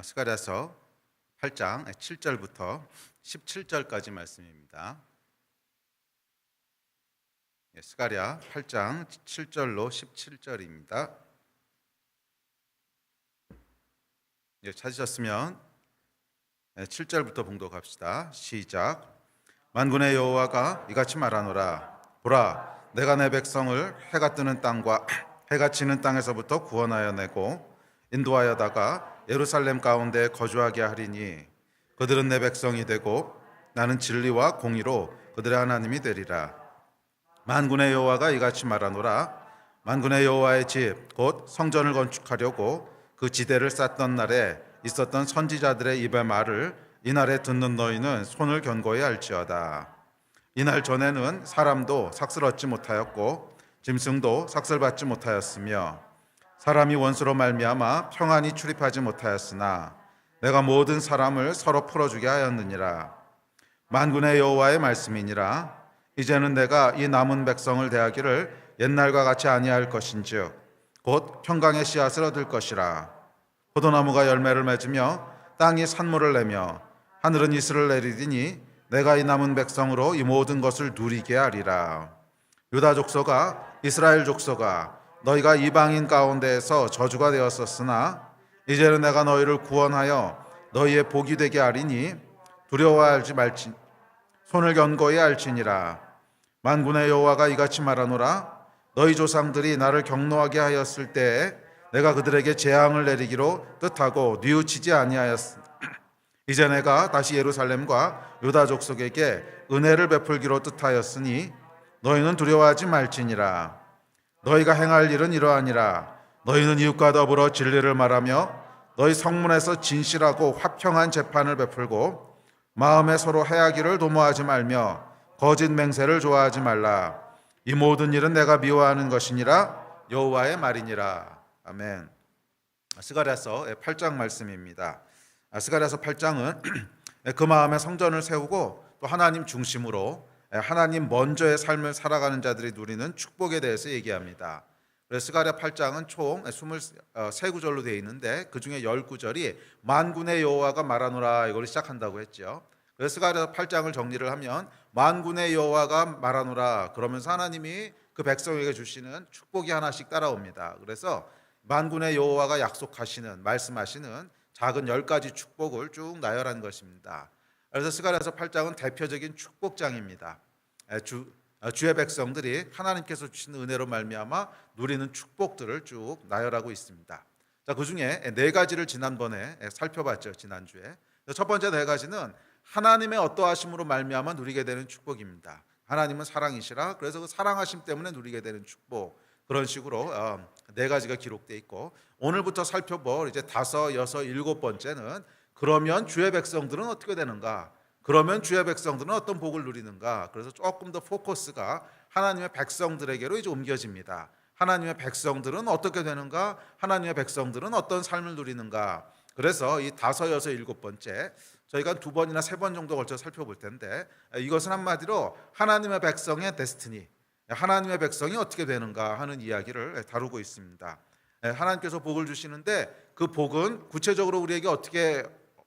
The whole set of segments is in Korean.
스가랴서 8장 7절부터 17절까지 말씀입니다. 스가랴 8장 7절로 17절입니다. 찾으셨으면 7절부터 봉독합시다. 시작. 만군의 여호와가 이같이 말하노라. 보라, 내가 내 백성을 해가 뜨는 땅과 해가 지는 땅에서부터 구원하여 내고 인도하여다가 예루살렘 가운데 거주하게 하리니 그들은 내 백성이 되고 나는 진리와 공의로 그들의 하나님이 되리라. 만군의 여호와가 이같이 말하노라. 만군의 여호와의 집 곧 성전을 건축하려고 그 지대를 쌓던 날에 있었던 선지자들의 입의 말을 이날에 듣는 너희는 손을 견고히 할지어다. 이날 전에는 사람도 삭슬 얻지 못하였고 짐승도 삭슬 받지 못하였으며 사람이 원수로 말미암아 평안히 출입하지 못하였으나 내가 모든 사람을 서로 풀어주게 하였느니라. 만군의 여호와의 말씀이니라. 이제는 내가 이 남은 백성을 대하기를 옛날과 같이 아니할 것인즉 곧 평강의 씨앗을 얻을 것이라. 포도나무가 열매를 맺으며 땅이 산물을 내며 하늘은 이슬을 내리리니 내가 이 남은 백성으로 이 모든 것을 누리게 하리라. 유다 족속아, 이스라엘 족속아, 너희가 이방인 가운데에서 저주가 되었었으나 이제는 내가 너희를 구원하여 너희의 복이 되게 하리니 두려워하지 말지 손을 견고히 할지니라. 만군의 여호와가 이같이 말하노라. 너희 조상들이 나를 경노하게 하였을 때에 내가 그들에게 재앙을 내리기로 뜻하고 뉘우치지 아니하였으나 이제 내가 다시 예루살렘과 유다 족속에게 은혜를 베풀기로 뜻하였으니 너희는 두려워하지 말지니라. 너희가 행할 일은 이러하니라. 너희는 이웃과 더불어 진리를 말하며 너희 성문에서 진실하고 화평한 재판을 베풀고 마음에 서로 해하기를 도모하지 말며 거짓 맹세를 좋아하지 말라. 이 모든 일은 내가 미워하는 것이니라. 여호와의 말이니라. 아멘. 스가랴서 8장 말씀입니다. 스가랴서 8장은 그 마음에 성전을 세우고 또 하나님 중심으로 하나님 먼저의 삶을 살아가는 자들이 누리는 축복에 대해서 얘기합니다. 그래서 스가랴 8장은 총 23구절로 되어 있는데 그 중에 10구절이 만군의 여호와가 말하노라 이걸 시작한다고 했죠. 그래서 스가랴 8장을 정리를 하면 만군의 여호와가 말하노라 그러면서 하나님이 그 백성에게 주시는 축복이 하나씩 따라옵니다. 그래서 만군의 여호와가 약속하시는 말씀하시는 작은 10가지 축복을 쭉 나열한 것입니다. 그래서 스가랴서 8장은 대표적인 축복장입니다. 주의 백성들이 하나님께서 주신 은혜로 말미암아 누리는 축복들을 쭉 나열하고 있습니다. 자, 그 중에 4가지를 지난번에 살펴봤죠. 지난주에. 첫 번째 4가지는 하나님의 어떠하심으로 말미암아 누리게 되는 축복입니다. 하나님은 사랑이시라. 그래서 그 사랑하심 때문에 누리게 되는 축복. 그런 식으로 4가지가 기록되어 있고 오늘부터 살펴볼 이제 5, 6, 7번째는 그러면 주의 백성들은 어떻게 되는가? 그러면 주의 백성들은 어떤 복을 누리는가? 그래서 조금 더 포커스가 하나님의 백성들에게로 이제 옮겨집니다. 하나님의 백성들은 어떻게 되는가? 하나님의 백성들은 어떤 삶을 누리는가? 그래서 이 5, 6, 7번째 저희가 2번이나 3번 정도 걸쳐 살펴볼 텐데 이것은 한마디로 하나님의 백성의 데스티니, 하나님의 백성이 어떻게 되는가 하는 이야기를 다루고 있습니다. 하나님께서 복을 주시는데 그 복은 구체적으로 우리에게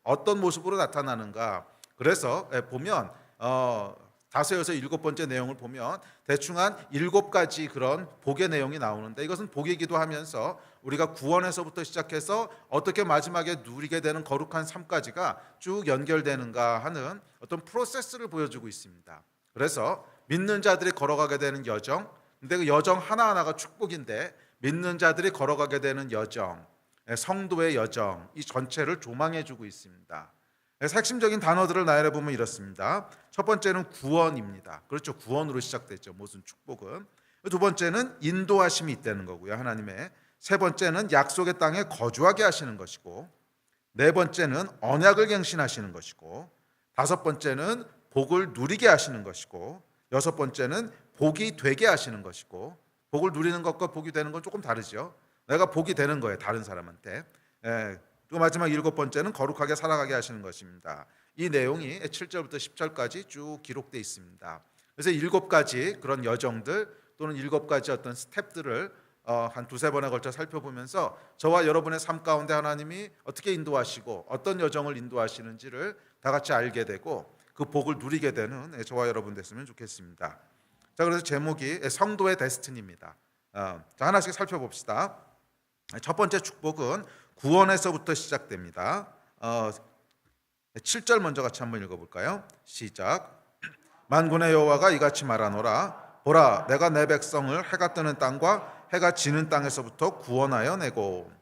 어떤 모습으로 나타나는가? 그래서 보면 5, 6, 7번째 내용을 보면 대충 한 7가지 그런 복의 내용이 나오는데 이것은 복이기도 하면서 우리가 구원에서부터 시작해서 어떻게 마지막에 누리게 되는 거룩한 삶까지가 쭉 연결되는가 하는 어떤 프로세스를 보여주고 있습니다. 그래서 믿는 자들이 걸어가게 되는 여정, 근데 그 여정 하나하나가 축복인데 믿는 자들이 걸어가게 되는 여정, 성도의 여정, 이 전체를 조망해 주고 있습니다. 그래서 핵심적인 단어들을 나열해 보면 이렇습니다. 첫 번째는 구원입니다. 그렇죠. 구원으로 시작됐죠. 모든 축복은. 두 번째는 인도하심이 있다는 거고요. 하나님의. 세 번째는 약속의 땅에 거주하게 하시는 것이고, 네 번째는 언약을 갱신하시는 것이고, 5번째는 복을 누리게 하시는 것이고, 6번째는 복이 되게 하시는 것이고, 복을 누리는 것과 복이 되는 건 조금 다르죠. 내가 복이 되는 거예요. 다른 사람한테. 또 마지막 7번째는 거룩하게 살아가게 하시는 것입니다. 이 내용이 7절부터 10절까지 쭉 기록되어 있습니다. 그래서 7가지 그런 여정들 또는 7가지 어떤 스텝들을 한 두세 번에 걸쳐 살펴보면서 저와 여러분의 삶 가운데 하나님이 어떻게 인도하시고 어떤 여정을 인도하시는지를 다 같이 알게 되고 그 복을 누리게 되는 저와 여러분 됐으면 좋겠습니다. 자, 그래서 제목이 성도의 데스티니입니다. 자, 하나씩 살펴봅시다. 첫 번째 축복은 구원에서부터 시작됩니다. 7절 먼저 같이 한번 읽어볼까요? 시작. 만군의 여호와가 이같이 말하노라. 보라, 내가 내 백성을 해가 뜨는 땅과 해가 지는 땅에서부터 구원하여 내고.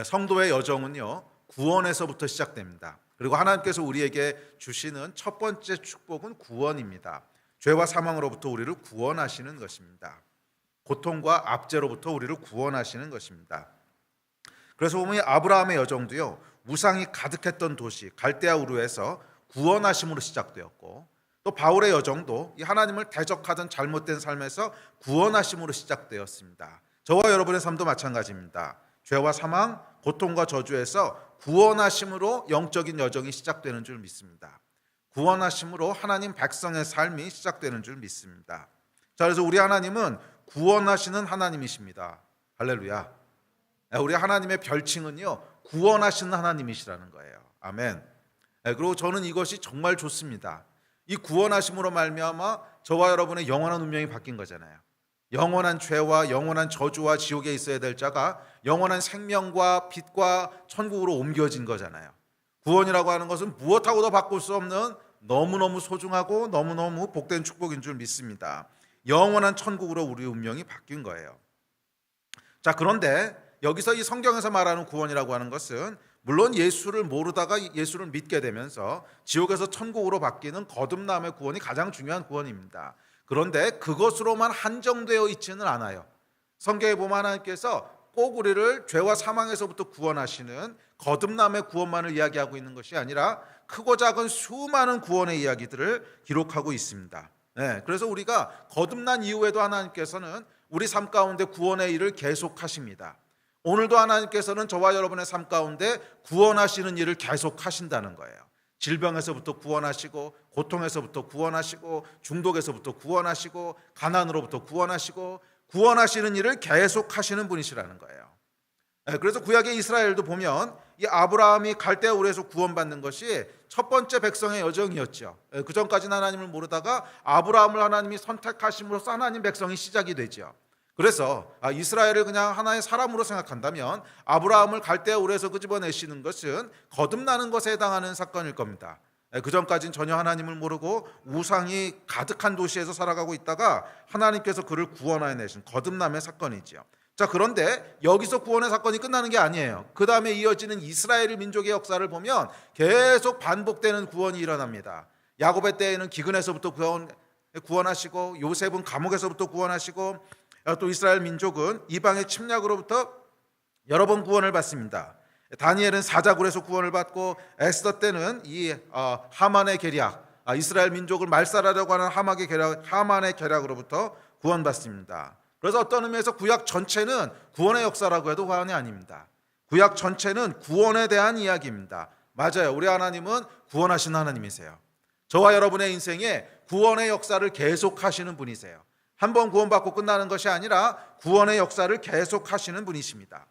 성도의 여정은요, 구원에서부터 시작됩니다. 그리고 하나님께서 우리에게 주시는 첫 번째 축복은 구원입니다. 죄와 사망으로부터 우리를 구원하시는 것입니다. 고통과 압제로부터 우리를 구원하시는 것입니다. 그래서 보면 아브라함의 여정도요, 우상이 가득했던 도시 갈대아 우르에서 구원하심으로 시작되었고, 또 바울의 여정도 이 하나님을 대적하던 잘못된 삶에서 구원하심으로 시작되었습니다. 저와 여러분의 삶도 마찬가지입니다. 죄와 사망, 고통과 저주에서 구원하심으로 영적인 여정이 시작되는 줄 믿습니다. 구원하심으로 하나님 백성의 삶이 시작되는 줄 믿습니다. 자, 그래서 우리 하나님은 구원하시는 하나님이십니다. 할렐루야. 우리 하나님의 별칭은요, 구원하시는 하나님이시라는 거예요. 아멘. 그리고 저는 이것이 정말 좋습니다. 이 구원하심으로 말미암아 저와 여러분의 영원한 운명이 바뀐 거잖아요. 영원한 죄와 영원한 저주와 지옥에 있어야 될 자가 영원한 생명과 빛과 천국으로 옮겨진 거잖아요. 구원이라고 하는 것은 무엇하고도 바꿀 수 없는 너무너무 소중하고 너무너무 복된 축복인 줄 믿습니다. 영원한 천국으로 우리 운명이 바뀐 거예요. 자, 그런데 여기서 이 성경에서 말하는 구원이라고 하는 것은 물론 예수를 모르다가 예수를 믿게 되면서 지옥에서 천국으로 바뀌는 거듭남의 구원이 가장 중요한 구원입니다. 그런데 그것으로만 한정되어 있지는 않아요. 성경에 보면 하나님께서 꼭 우리를 죄와 사망에서부터 구원하시는 거듭남의 구원만을 이야기하고 있는 것이 아니라 크고 작은 수많은 구원의 이야기들을 기록하고 있습니다. 그래서 우리가 거듭난 이후에도 하나님께서는 우리 삶 가운데 구원의 일을 계속하십니다. 오늘도 하나님께서는 저와 여러분의 삶 가운데 구원하시는 일을 계속하신다는 거예요. 질병에서부터 구원하시고, 고통에서부터 구원하시고, 중독에서부터 구원하시고, 가난으로부터 구원하시고, 구원하시는 일을 계속하시는 분이시라는 거예요. 그래서 구약의 이스라엘도 보면 이 아브라함이 갈대아 우르에서 구원받는 것이 첫 번째 백성의 여정이었죠. 그 전까지는 하나님을 모르다가 아브라함을 하나님이 선택하심으로써 하나님 백성이 시작이 되죠. 그래서 이스라엘을 그냥 하나의 사람으로 생각한다면 아브라함을 갈대아 우르에서 끄집어내시는 것은 거듭나는 것에 해당하는 사건일 겁니다. 그 전까지는 전혀 하나님을 모르고 우상이 가득한 도시에서 살아가고 있다가 하나님께서 그를 구원하여 내신 거듭남의 사건이죠. 자, 그런데 여기서 구원의 사건이 끝나는 게 아니에요. 그 다음에 이어지는 이스라엘 민족의 역사를 보면 계속 반복되는 구원이 일어납니다. 야곱의 때에는 기근에서부터 구원하시고, 요셉은 감옥에서부터 구원하시고, 또 이스라엘 민족은 이방의 침략으로부터 여러 번 구원을 받습니다. 다니엘은 사자굴에서 구원을 받고, 에스더 때는 이 하만의 계략, 이스라엘 민족을 말살하려고 하는 하만의 계략으로부터 구원받습니다. 그래서 어떤 의미에서 구약 전체는 구원의 역사라고 해도 과언이 아닙니다. 구약 전체는 구원에 대한 이야기입니다. 맞아요. 우리 하나님은 구원하시는 하나님이세요. 저와 여러분의 인생에 구원의 역사를 계속하시는 분이세요. 한 번 구원받고 끝나는 것이 아니라 구원의 역사를 계속하시는 분이십니다.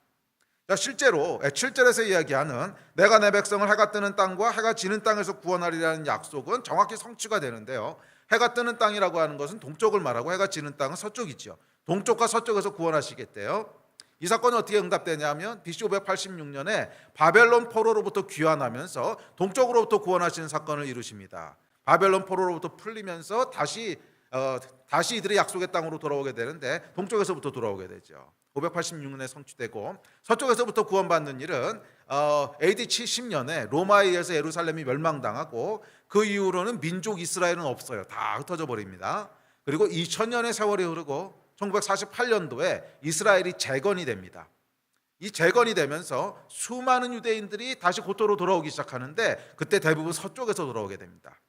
실제로 7절에서 이야기하는 내가 내 백성을 해가 뜨는 땅과 해가 지는 땅에서 구원하리라는 약속은 정확히 성취가 되는데요. 해가 뜨는 땅이라고 하는 것은 동쪽을 말하고 해가 지는 땅은 서쪽이죠. 동쪽과 서쪽에서 구원하시겠대요. 이 사건이 어떻게 응답되냐면 BC 586년에 바벨론 포로로부터 귀환하면서 동쪽으로부터 구원하시는 사건을 이루십니다. 바벨론 포로로부터 풀리면서 다시 이들의 약속의 땅으로 돌아오게 되는데 동쪽에서부터 돌아오게 되죠. 586년에 성취되고, 서쪽에서부터 구원받는 일은 AD 70년에 로마에 의해서 예루살렘이 멸망당하고 그 이후로는 민족 이스라엘은 없어요. 다 흩어져 버립니다. 그리고 2000년의 세월이 흐르고 1948년도에 이스라엘이 재건이 됩니다. 이 재건이 되면서 수많은 유대인들이 다시 고토로 돌아오기 시작하는데 그때 대부분 서쪽에서 돌아오게 됩니다.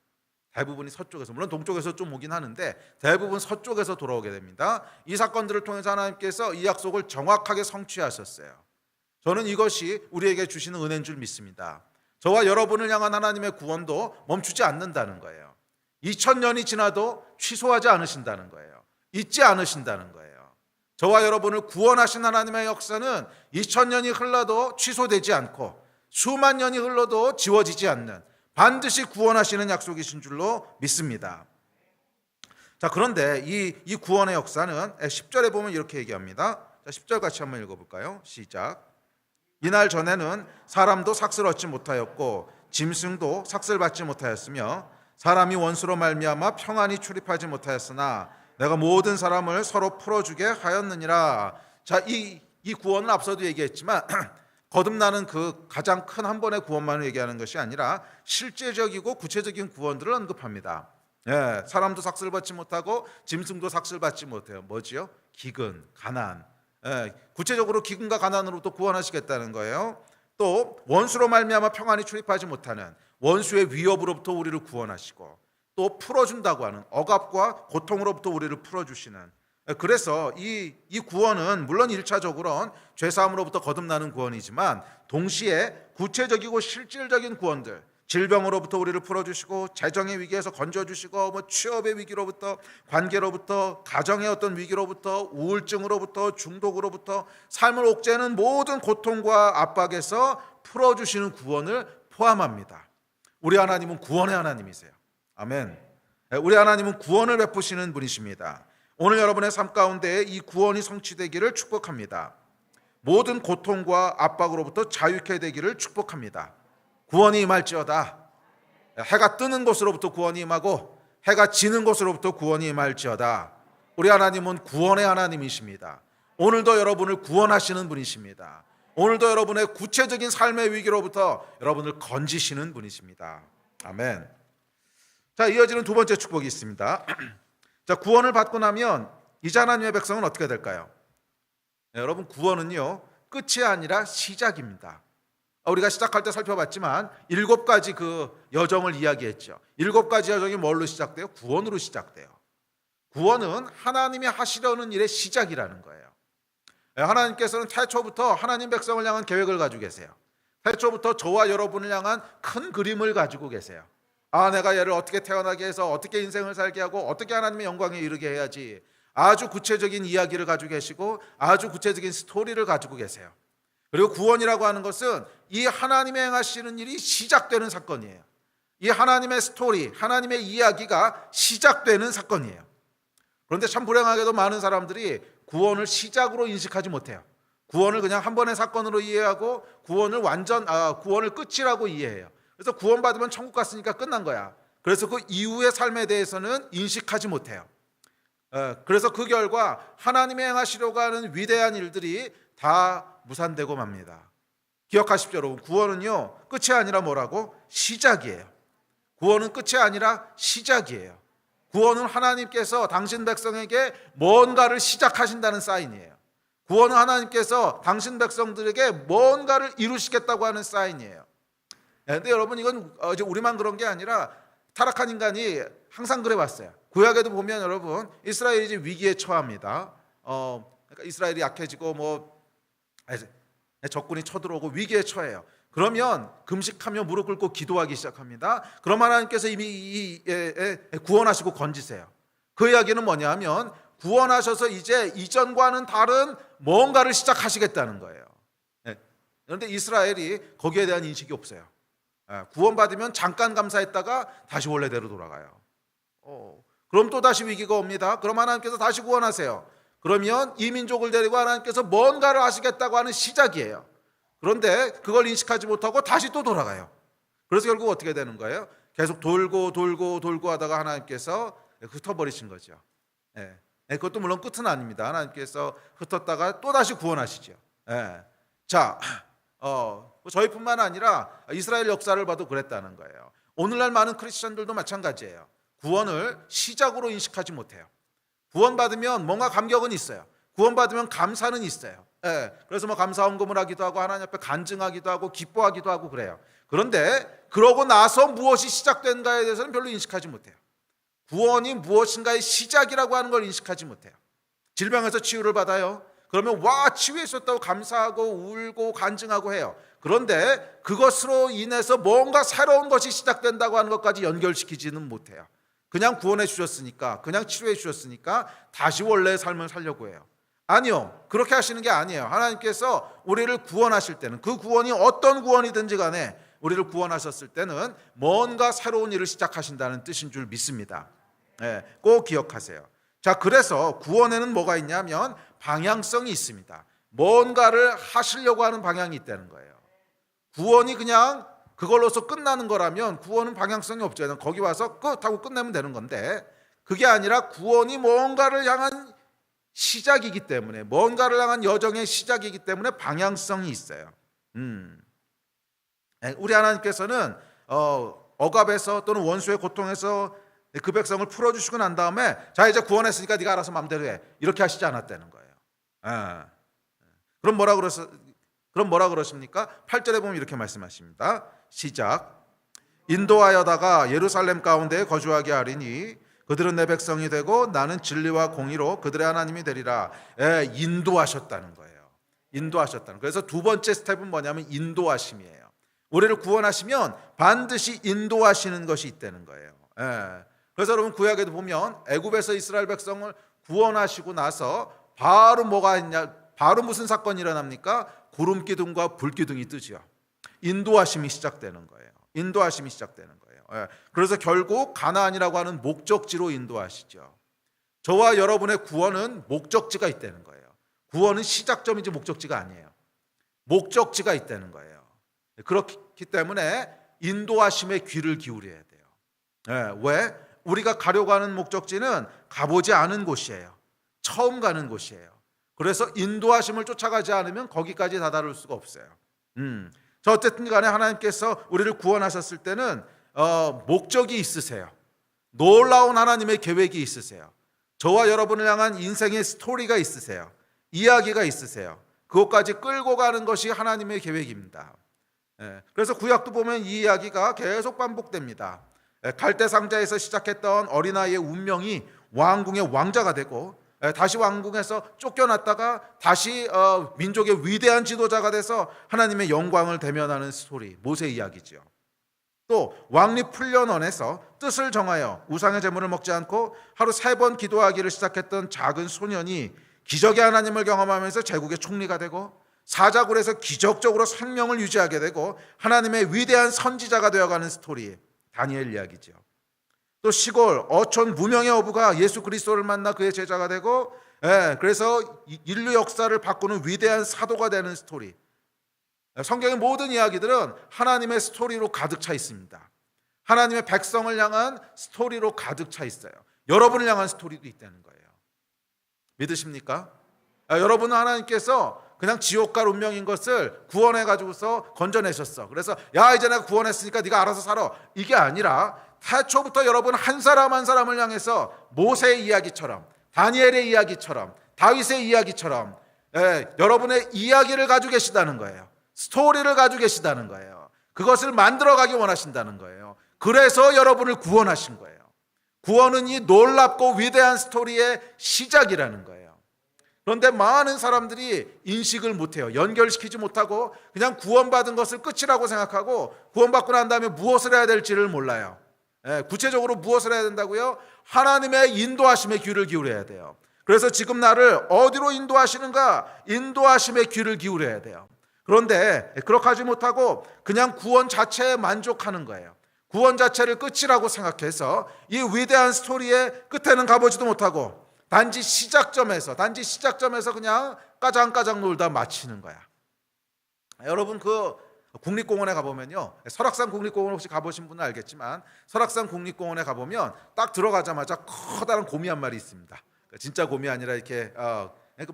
대부분이 서쪽에서, 물론 동쪽에서 좀 오긴 하는데 대부분 서쪽에서 돌아오게 됩니다. 이 사건들을 통해서 하나님께서 이 약속을 정확하게 성취하셨어요. 저는 이것이 우리에게 주시는 은혜인 줄 믿습니다. 저와 여러분을 향한 하나님의 구원도 멈추지 않는다는 거예요. 2000년이 지나도 취소하지 않으신다는 거예요. 잊지 않으신다는 거예요. 저와 여러분을 구원하신 하나님의 역사는 2000년이 흘러도 취소되지 않고 수만 년이 흘러도 지워지지 않는 반드시 구원하시는 약속이신 줄로 믿습니다. 자, 그런데 이 구원의 역사는 10절에 보면 이렇게 얘기합니다. 자, 10절 같이 한번 읽어볼까요? 시작. 이날 전에는 사람도 삭슬 얻지 못하였고 짐승도 삭슬 받지 못하였으며 사람이 원수로 말미암아 평안히 출입하지 못하였으나 내가 모든 사람을 서로 풀어주게 하였느니라. 자, 이 구원은 앞서도 얘기했지만 거듭나는 그 가장 큰 한 번의 구원만을 얘기하는 것이 아니라 실제적이고 구체적인 구원들을 언급합니다. 예, 사람도 삭슬 받지 못하고 짐승도 삭슬 받지 못해요. 뭐지요? 기근, 가난. 예, 구체적으로 기근과 가난으로부터 구원하시겠다는 거예요. 또 원수로 말미암아 평안히 출입하지 못하는 원수의 위협으로부터 우리를 구원하시고 또 풀어준다고 하는 억압과 고통으로부터 우리를 풀어주시는, 그래서 이 구원은 물론 1차적으로는 죄사함으로부터 거듭나는 구원이지만 동시에 구체적이고 실질적인 구원들, 질병으로부터 우리를 풀어주시고 재정의 위기에서 건져주시고 뭐 취업의 위기로부터, 관계로부터, 가정의 어떤 위기로부터, 우울증으로부터, 중독으로부터 삶을 옥죄는 모든 고통과 압박에서 풀어주시는 구원을 포함합니다. 우리 하나님은 구원의 하나님이세요. 아멘. 우리 하나님은 구원을 베푸시는 분이십니다. 오늘 여러분의 삶 가운데 이 구원이 성취되기를 축복합니다. 모든 고통과 압박으로부터 자유케 되기를 축복합니다. 구원이 임할지어다. 해가 뜨는 곳으로부터 구원이 임하고 해가 지는 곳으로부터 구원이 임할지어다. 우리 하나님은 구원의 하나님이십니다. 오늘도 여러분을 구원하시는 분이십니다. 오늘도 여러분의 구체적인 삶의 위기로부터 여러분을 건지시는 분이십니다. 아멘. 자, 이어지는 두 번째 축복이 있습니다. 자, 구원을 받고 나면 이제 하나님의 백성은 어떻게 될까요? 네, 여러분, 구원은요 끝이 아니라 시작입니다. 우리가 시작할 때 살펴봤지만 7가지 그 여정을 이야기했죠. 7가지 여정이 뭘로 시작돼요? 구원으로 시작돼요. 구원은 하나님이 하시려는 일의 시작이라는 거예요. 하나님께서는 태초부터 하나님 백성을 향한 계획을 가지고 계세요. 태초부터 저와 여러분을 향한 큰 그림을 가지고 계세요. 내가 얘를 어떻게 태어나게 해서 어떻게 인생을 살게 하고 어떻게 하나님의 영광에 이르게 해야지, 아주 구체적인 이야기를 가지고 계시고 아주 구체적인 스토리를 가지고 계세요. 그리고 구원이라고 하는 것은 이 하나님의 행하시는 일이 시작되는 사건이에요. 이 하나님의 스토리, 하나님의 이야기가 시작되는 사건이에요. 그런데 참 불행하게도 많은 사람들이 구원을 시작으로 인식하지 못해요. 구원을 그냥 한 번의 사건으로 이해하고 구원을 구원을 끝이라고 이해해요. 그래서 구원받으면 천국 갔으니까 끝난 거야. 그래서 그 이후의 삶에 대해서는 인식하지 못해요. 그래서 그 결과 하나님이 행하시려고 하는 위대한 일들이 다 무산되고 맙니다. 기억하십시오, 여러분. 구원은요 끝이 아니라 뭐라고? 시작이에요. 구원은 끝이 아니라 시작이에요. 구원은 하나님께서 당신 백성에게 뭔가를 시작하신다는 사인이에요. 구원은 하나님께서 당신 백성들에게 뭔가를 이루시겠다고 하는 사인이에요. 그런데 여러분, 이건 이제 우리만 그런 게 아니라 타락한 인간이 항상 그래 왔어요. 구약에도 보면 여러분, 이스라엘이 이제 위기에 처합니다. 그러니까 이스라엘이 약해지고 적군이 쳐들어오고 위기에 처해요. 그러면 금식하며 무릎 꿇고 기도하기 시작합니다. 그럼 하나님께서 이미 구원하시고 건지세요. 그 이야기는 뭐냐면 구원하셔서 이제 이전과는 다른 뭔가를 시작하시겠다는 거예요. 그런데 이스라엘이 거기에 대한 인식이 없어요. 구원받으면 잠깐 감사했다가 다시 원래대로 돌아가요. 그럼 또 다시 위기가 옵니다. 그럼 하나님께서 다시 구원하세요. 그러면 이 민족을 데리고 하나님께서 뭔가를 하시겠다고 하는 시작이에요. 그런데 그걸 인식하지 못하고 다시 또 돌아가요. 그래서 결국 어떻게 되는 거예요? 계속 돌고 하다가 하나님께서 흩어버리신 거죠. 그것도 물론 끝은 아닙니다. 하나님께서 흩었다가 또 다시 구원하시죠. 자, 저희뿐만 아니라 이스라엘 역사를 봐도 그랬다는 거예요. 오늘날 많은 크리스천들도 마찬가지예요. 구원을 시작으로 인식하지 못해요. 구원받으면 뭔가 감격은 있어요. 구원받으면 감사는 있어요. 그래서 감사헌금을 하기도 하고 하나님 앞에 간증하기도 하고 기뻐하기도 하고 그래요. 그런데 그러고 나서 무엇이 시작된가에 대해서는 별로 인식하지 못해요. 구원이 무엇인가의 시작이라고 하는 걸 인식하지 못해요. 질병에서 치유를 받아요. 그러면 치유했었다고 감사하고 울고 간증하고 해요. 그런데 그것으로 인해서 뭔가 새로운 것이 시작된다고 하는 것까지 연결시키지는 못해요. 그냥 구원해 주셨으니까, 그냥 치료해 주셨으니까 다시 원래의 삶을 살려고 해요. 아니요, 그렇게 하시는 게 아니에요. 하나님께서 우리를 구원하실 때는, 그 구원이 어떤 구원이든지 간에 우리를 구원하셨을 때는 뭔가 새로운 일을 시작하신다는 뜻인 줄 믿습니다. 꼭 기억하세요. 자, 그래서 구원에는 뭐가 있냐면 방향성이 있습니다. 뭔가를 하시려고 하는 방향이 있다는 거예요. 구원이 그냥 그걸로서 끝나는 거라면 구원은 방향성이 없잖아요. 거기 와서 끝하고 끝내면 되는 건데, 그게 아니라 구원이 뭔가를 향한 시작이기 때문에, 뭔가를 향한 여정의 시작이기 때문에 방향성이 있어요. 우리 하나님께서는 억압에서 또는 원수의 고통에서 그 백성을 풀어주시고 난 다음에, 자 이제 구원했으니까 네가 알아서 마음대로 해, 이렇게 하시지 않았다는 거예요. 그럼 뭐라 그러십니까? 8절에 보면 이렇게 말씀하십니다. 시작. 인도하여다가 예루살렘 가운데에 거주하게 하리니 그들은 내 백성이 되고 나는 진리와 공의로 그들의 하나님이 되리라. 인도하셨다는 거예요. 인도하셨다는. 그래서 두 번째 스텝은 뭐냐면 인도하심이에요. 우리를 구원하시면 반드시 인도하시는 것이 있다는 거예요. 그래서 여러분 구약에도 보면 애굽에서 이스라엘 백성을 구원하시고 나서 바로 뭐가 있냐? 바로 무슨 사건이 일어납니까? 구름 기둥과 불 기둥이 뜨죠. 인도하심이 시작되는 거예요. 인도하심이 시작되는 거예요. 그래서 결국 가나안이라고 하는 목적지로 인도하시죠. 저와 여러분의 구원은 목적지가 있다는 거예요. 구원은 시작점이지 목적지가 아니에요. 목적지가 있다는 거예요. 그렇기 때문에 인도하심에 귀를 기울여야 돼요. 왜? 우리가 가려고 하는 목적지는 가보지 않은 곳이에요. 처음 가는 곳이에요. 그래서 인도하심을 쫓아가지 않으면 거기까지 다다를 수가 없어요. 저 어쨌든 간에 하나님께서 우리를 구원하셨을 때는 목적이 있으세요. 놀라운 하나님의 계획이 있으세요. 저와 여러분을 향한 인생의 스토리가 있으세요. 이야기가 있으세요. 그것까지 끌고 가는 것이 하나님의 계획입니다. 그래서 구약도 보면 이 이야기가 계속 반복됩니다. 갈대 상자에서 시작했던 어린아이의 운명이 왕궁의 왕자가 되고, 다시 왕궁에서 쫓겨났다가 다시 민족의 위대한 지도자가 돼서 하나님의 영광을 대면하는 스토리, 모세 이야기죠. 또 왕립 훈련원에서 뜻을 정하여 우상의 제물을 먹지 않고 하루 3번 기도하기를 시작했던 작은 소년이 기적의 하나님을 경험하면서 제국의 총리가 되고, 사자굴에서 기적적으로 생명을 유지하게 되고 하나님의 위대한 선지자가 되어가는 스토리, 다니엘 이야기죠. 또 시골 어촌 무명의 어부가 예수 그리스도를 만나 그의 제자가 되고, 그래서 인류 역사를 바꾸는 위대한 사도가 되는 스토리. 성경의 모든 이야기들은 하나님의 스토리로 가득 차 있습니다. 하나님의 백성을 향한 스토리로 가득 차 있어요. 여러분을 향한 스토리도 있다는 거예요. 믿으십니까? 여러분은 하나님께서 그냥 지옥갈 운명인 것을 구원해 가지고서 건져내셨어. 그래서 야 이제 내가 구원했으니까 네가 알아서 살아, 이게 아니라 태초부터 여러분 한 사람 한 사람을 향해서 모세의 이야기처럼, 다니엘의 이야기처럼, 다윗의 이야기처럼 여러분의 이야기를 가지고 계시다는 거예요. 스토리를 가지고 계시다는 거예요. 그것을 만들어가기 원하신다는 거예요. 그래서 여러분을 구원하신 거예요. 구원은 이 놀랍고 위대한 스토리의 시작이라는 거예요. 그런데 많은 사람들이 인식을 못해요. 연결시키지 못하고 그냥 구원받은 것을 끝이라고 생각하고, 구원받고 난 다음에 무엇을 해야 될지를 몰라요. 구체적으로 무엇을 해야 된다고요? 하나님의 인도하심에 귀를 기울여야 돼요. 그래서 지금 나를 어디로 인도하시는가? 인도하심에 귀를 기울여야 돼요. 그런데 그렇게 하지 못하고 그냥 구원 자체에 만족하는 거예요. 구원 자체를 끝이라고 생각해서 이 위대한 스토리의 끝에는 가보지도 못하고 단지 시작점에서 그냥 까장까장 놀다 마치는 거야. 여러분 그 국립공원에 가보면요, 설악산 국립공원 혹시 가보신 분은 알겠지만, 설악산 국립공원에 가보면 딱 들어가자마자 커다란 곰이 한 마리 있습니다. 진짜 곰이 아니라 이렇게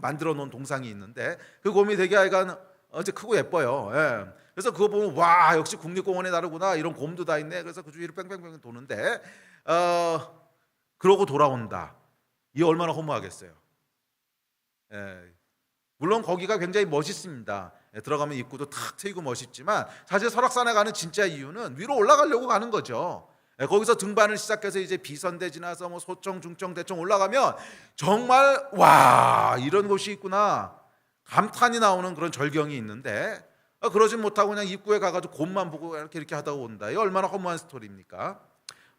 만들어 놓은 동상이 있는데, 그 곰이 되게 하여간 크고 예뻐요. 그래서 그거 보면 와 역시 국립공원에 다르구나, 이런 곰도 다 있네. 그래서 그 주위를 뺑뺑뺑 도는데 그러고 돌아온다. 이 얼마나 허무하겠어요. 물론 거기가 굉장히 멋있습니다. 들어가면 입구도 탁 트이고 멋있지만, 사실 설악산에 가는 진짜 이유는 위로 올라가려고 가는 거죠. 거기서 등반을 시작해서 이제 비선대 지나서 뭐 소청, 중청, 대청 올라가면 정말 와 이런 곳이 있구나 감탄이 나오는 그런 절경이 있는데, 그러진 못하고 그냥 입구에 가가지고 곰만 보고 이렇게 하다가 온다. 이 얼마나 허무한 스토리입니까?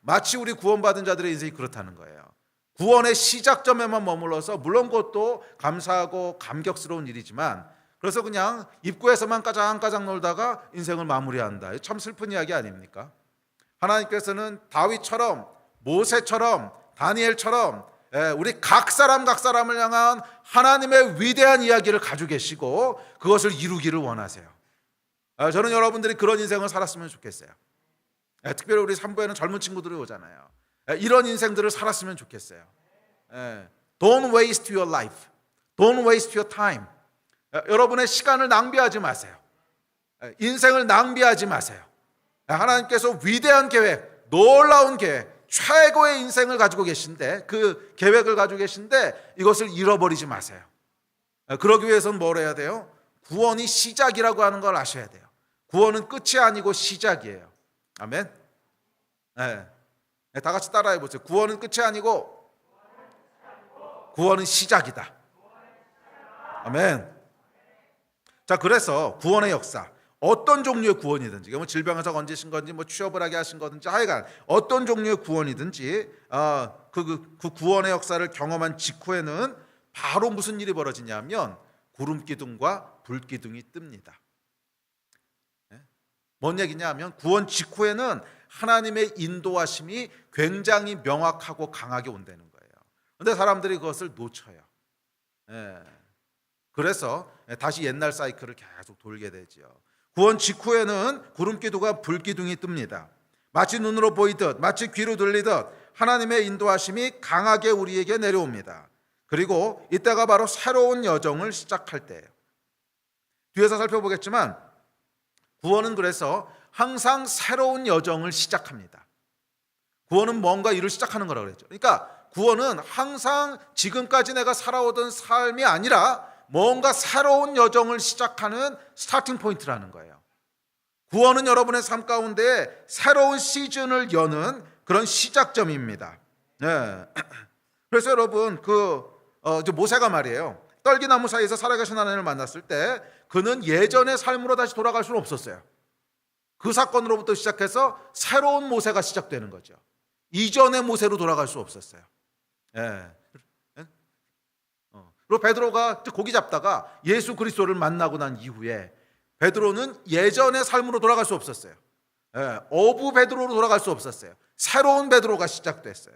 마치 우리 구원받은 자들의 인생이 그렇다는 거예요. 구원의 시작점에만 머물러서, 물론 그것도 감사하고 감격스러운 일이지만, 그래서 그냥 입구에서만 까장까장 놀다가 인생을 마무리한다. 참 슬픈 이야기 아닙니까? 하나님께서는 다윗처럼, 모세처럼, 다니엘처럼 우리 각 사람을 향한 하나님의 위대한 이야기를 가지고 계시고 그것을 이루기를 원하세요. 저는 여러분들이 그런 인생을 살았으면 좋겠어요. 특별히 우리 3부에는 젊은 친구들이 오잖아요. 이런 인생들을 살았으면 좋겠어요. Don't waste your life. Don't waste your time. 여러분의 시간을 낭비하지 마세요. 인생을 낭비하지 마세요. 하나님께서 위대한 계획, 놀라운 계획, 최고의 인생을 가지고 계신데, 그 계획을 가지고 계신데 이것을 잃어버리지 마세요. 그러기 위해서는 뭘 해야 돼요? 구원이 시작이라고 하는 걸 아셔야 돼요. 구원은 끝이 아니고 시작이에요. 아멘. 다 같이 따라해 보세요. 구원은 끝이 아니고 구원은 시작이다. 아멘. 자, 그래서 구원의 역사, 어떤 종류의 구원이든지, 뭐 질병에서 건지신 건지, 뭐 취업을 하게 하신 거든지, 하여간 어떤 종류의 구원이든지 그 구원의 역사를 경험한 직후에는 바로 무슨 일이 벌어지냐면 구름 기둥과 불 기둥이 뜹니다. 뭔 얘기냐면 구원 직후에는 하나님의 인도하심이 굉장히 명확하고 강하게 온다는 거예요. 그런데 사람들이 그것을 놓쳐요. 그래서 다시 옛날 사이클을 계속 돌게 되죠. 구원 직후에는 구름기둥과 불기둥이 뜹니다. 마치 눈으로 보이듯, 마치 귀로 들리듯 하나님의 인도하심이 강하게 우리에게 내려옵니다. 그리고 이때가 바로 새로운 여정을 시작할 때예요. 뒤에서 살펴보겠지만 구원은 그래서 항상 새로운 여정을 시작합니다. 구원은 뭔가 일을 시작하는 거라고 그랬죠. 그러니까 구원은 항상 지금까지 내가 살아오던 삶이 아니라 뭔가 새로운 여정을 시작하는 스타팅 포인트라는 거예요. 구원은 여러분의 삶 가운데 새로운 시즌을 여는 그런 시작점입니다. 그래서 여러분 모세가 말이에요. 떨기나무 사이에서 살아계신 하나님을 만났을 때 그는 예전의 삶으로 다시 돌아갈 수는 없었어요. 그 사건으로부터 시작해서 새로운 모세가 시작되는 거죠. 이전의 모세로 돌아갈 수 없었어요. 그리고 베드로가 고기 잡다가 예수 그리스도를 만나고 난 이후에 베드로는 예전의 삶으로 돌아갈 수 없었어요. 어부 베드로로 돌아갈 수 없었어요. 새로운 베드로가 시작됐어요.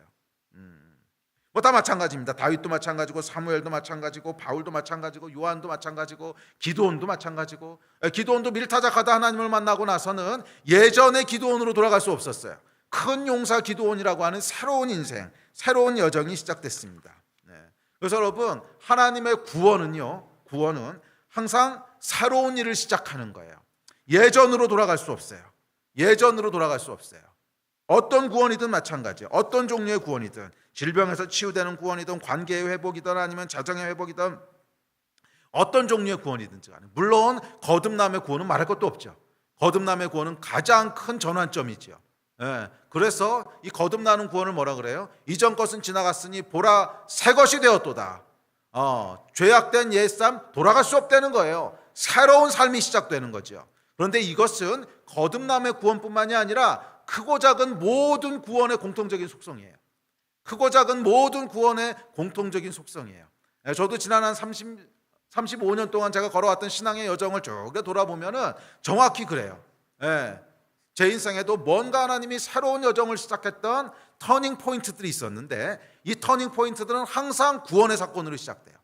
뭐 다 마찬가지입니다. 다윗도 마찬가지고, 사무엘도 마찬가지고, 바울도 마찬가지고, 요한도 마찬가지고, 기드온도 마찬가지고. 기드온도 밀타작하다 하나님을 만나고 나서는 예전의 기드온으로 돌아갈 수 없었어요. 큰 용사 기드온이라고 하는 새로운 인생, 새로운 여정이 시작됐습니다. 그래서 여러분, 하나님의 구원은 항상 새로운 일을 시작하는 거예요. 예전으로 돌아갈 수 없어요. 예전으로 돌아갈 수 없어요. 어떤 구원이든 마찬가지예요. 어떤 종류의 구원이든, 질병에서 치유되는 구원이든, 관계의 회복이든, 아니면 자정의 회복이든, 어떤 종류의 구원이든지 간에, 물론 거듭남의 구원은 말할 것도 없죠. 거듭남의 구원은 가장 큰 전환점이죠. 그래서 이 거듭나는 구원을 뭐라 그래요? 이전 것은 지나갔으니 보라 새 것이 되었도다. 죄악된 옛삶 돌아갈 수 없다는 거예요. 새로운 삶이 시작되는 거죠. 그런데 이것은 거듭남의 구원뿐만이 아니라 크고 작은 모든 구원의 공통적인 속성이에요. 크고 작은 모든 구원의 공통적인 속성이에요. 저도 지난 한 35년 동안 제가 걸어왔던 신앙의 여정을 쭉 돌아보면은 정확히 그래요. 제 인생에도 뭔가 하나님이 새로운 여정을 시작했던 터닝 포인트들이 있었는데, 이 터닝 포인트들은 항상 구원의 사건으로 시작돼요.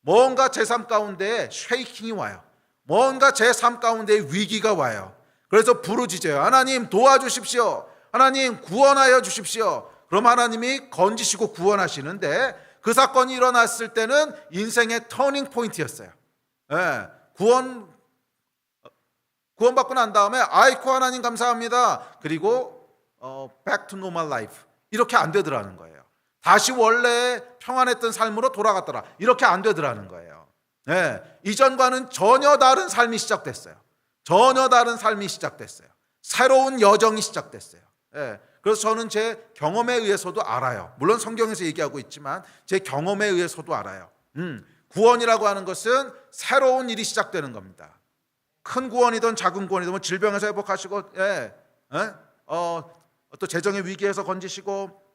뭔가 제 삶 가운데 쉐이킹이 와요. 뭔가 제 삶 가운데 위기가 와요. 그래서 부르짖어요. 하나님 도와주십시오. 하나님 구원하여 주십시오. 그럼 하나님이 건지시고 구원하시는데, 그 사건이 일어났을 때는 인생의 터닝 포인트였어요. 구원받고 난 다음에 아이고 하나님 감사합니다. 그리고 back to normal life 이렇게 안 되더라는 거예요. 다시 원래 평안했던 삶으로 돌아갔더라. 이렇게 안 되더라는 거예요. 이전과는 전혀 다른 삶이 시작됐어요. 전혀 다른 삶이 시작됐어요. 새로운 여정이 시작됐어요. 그래서 저는 제 경험에 의해서도 알아요. 물론 성경에서 얘기하고 있지만 제 경험에 의해서도 알아요. 구원이라고 하는 것은 새로운 일이 시작되는 겁니다. 큰 구원이든 작은 구원이든, 뭐 질병에서 회복하시고, 또 재정의 위기에서 건지시고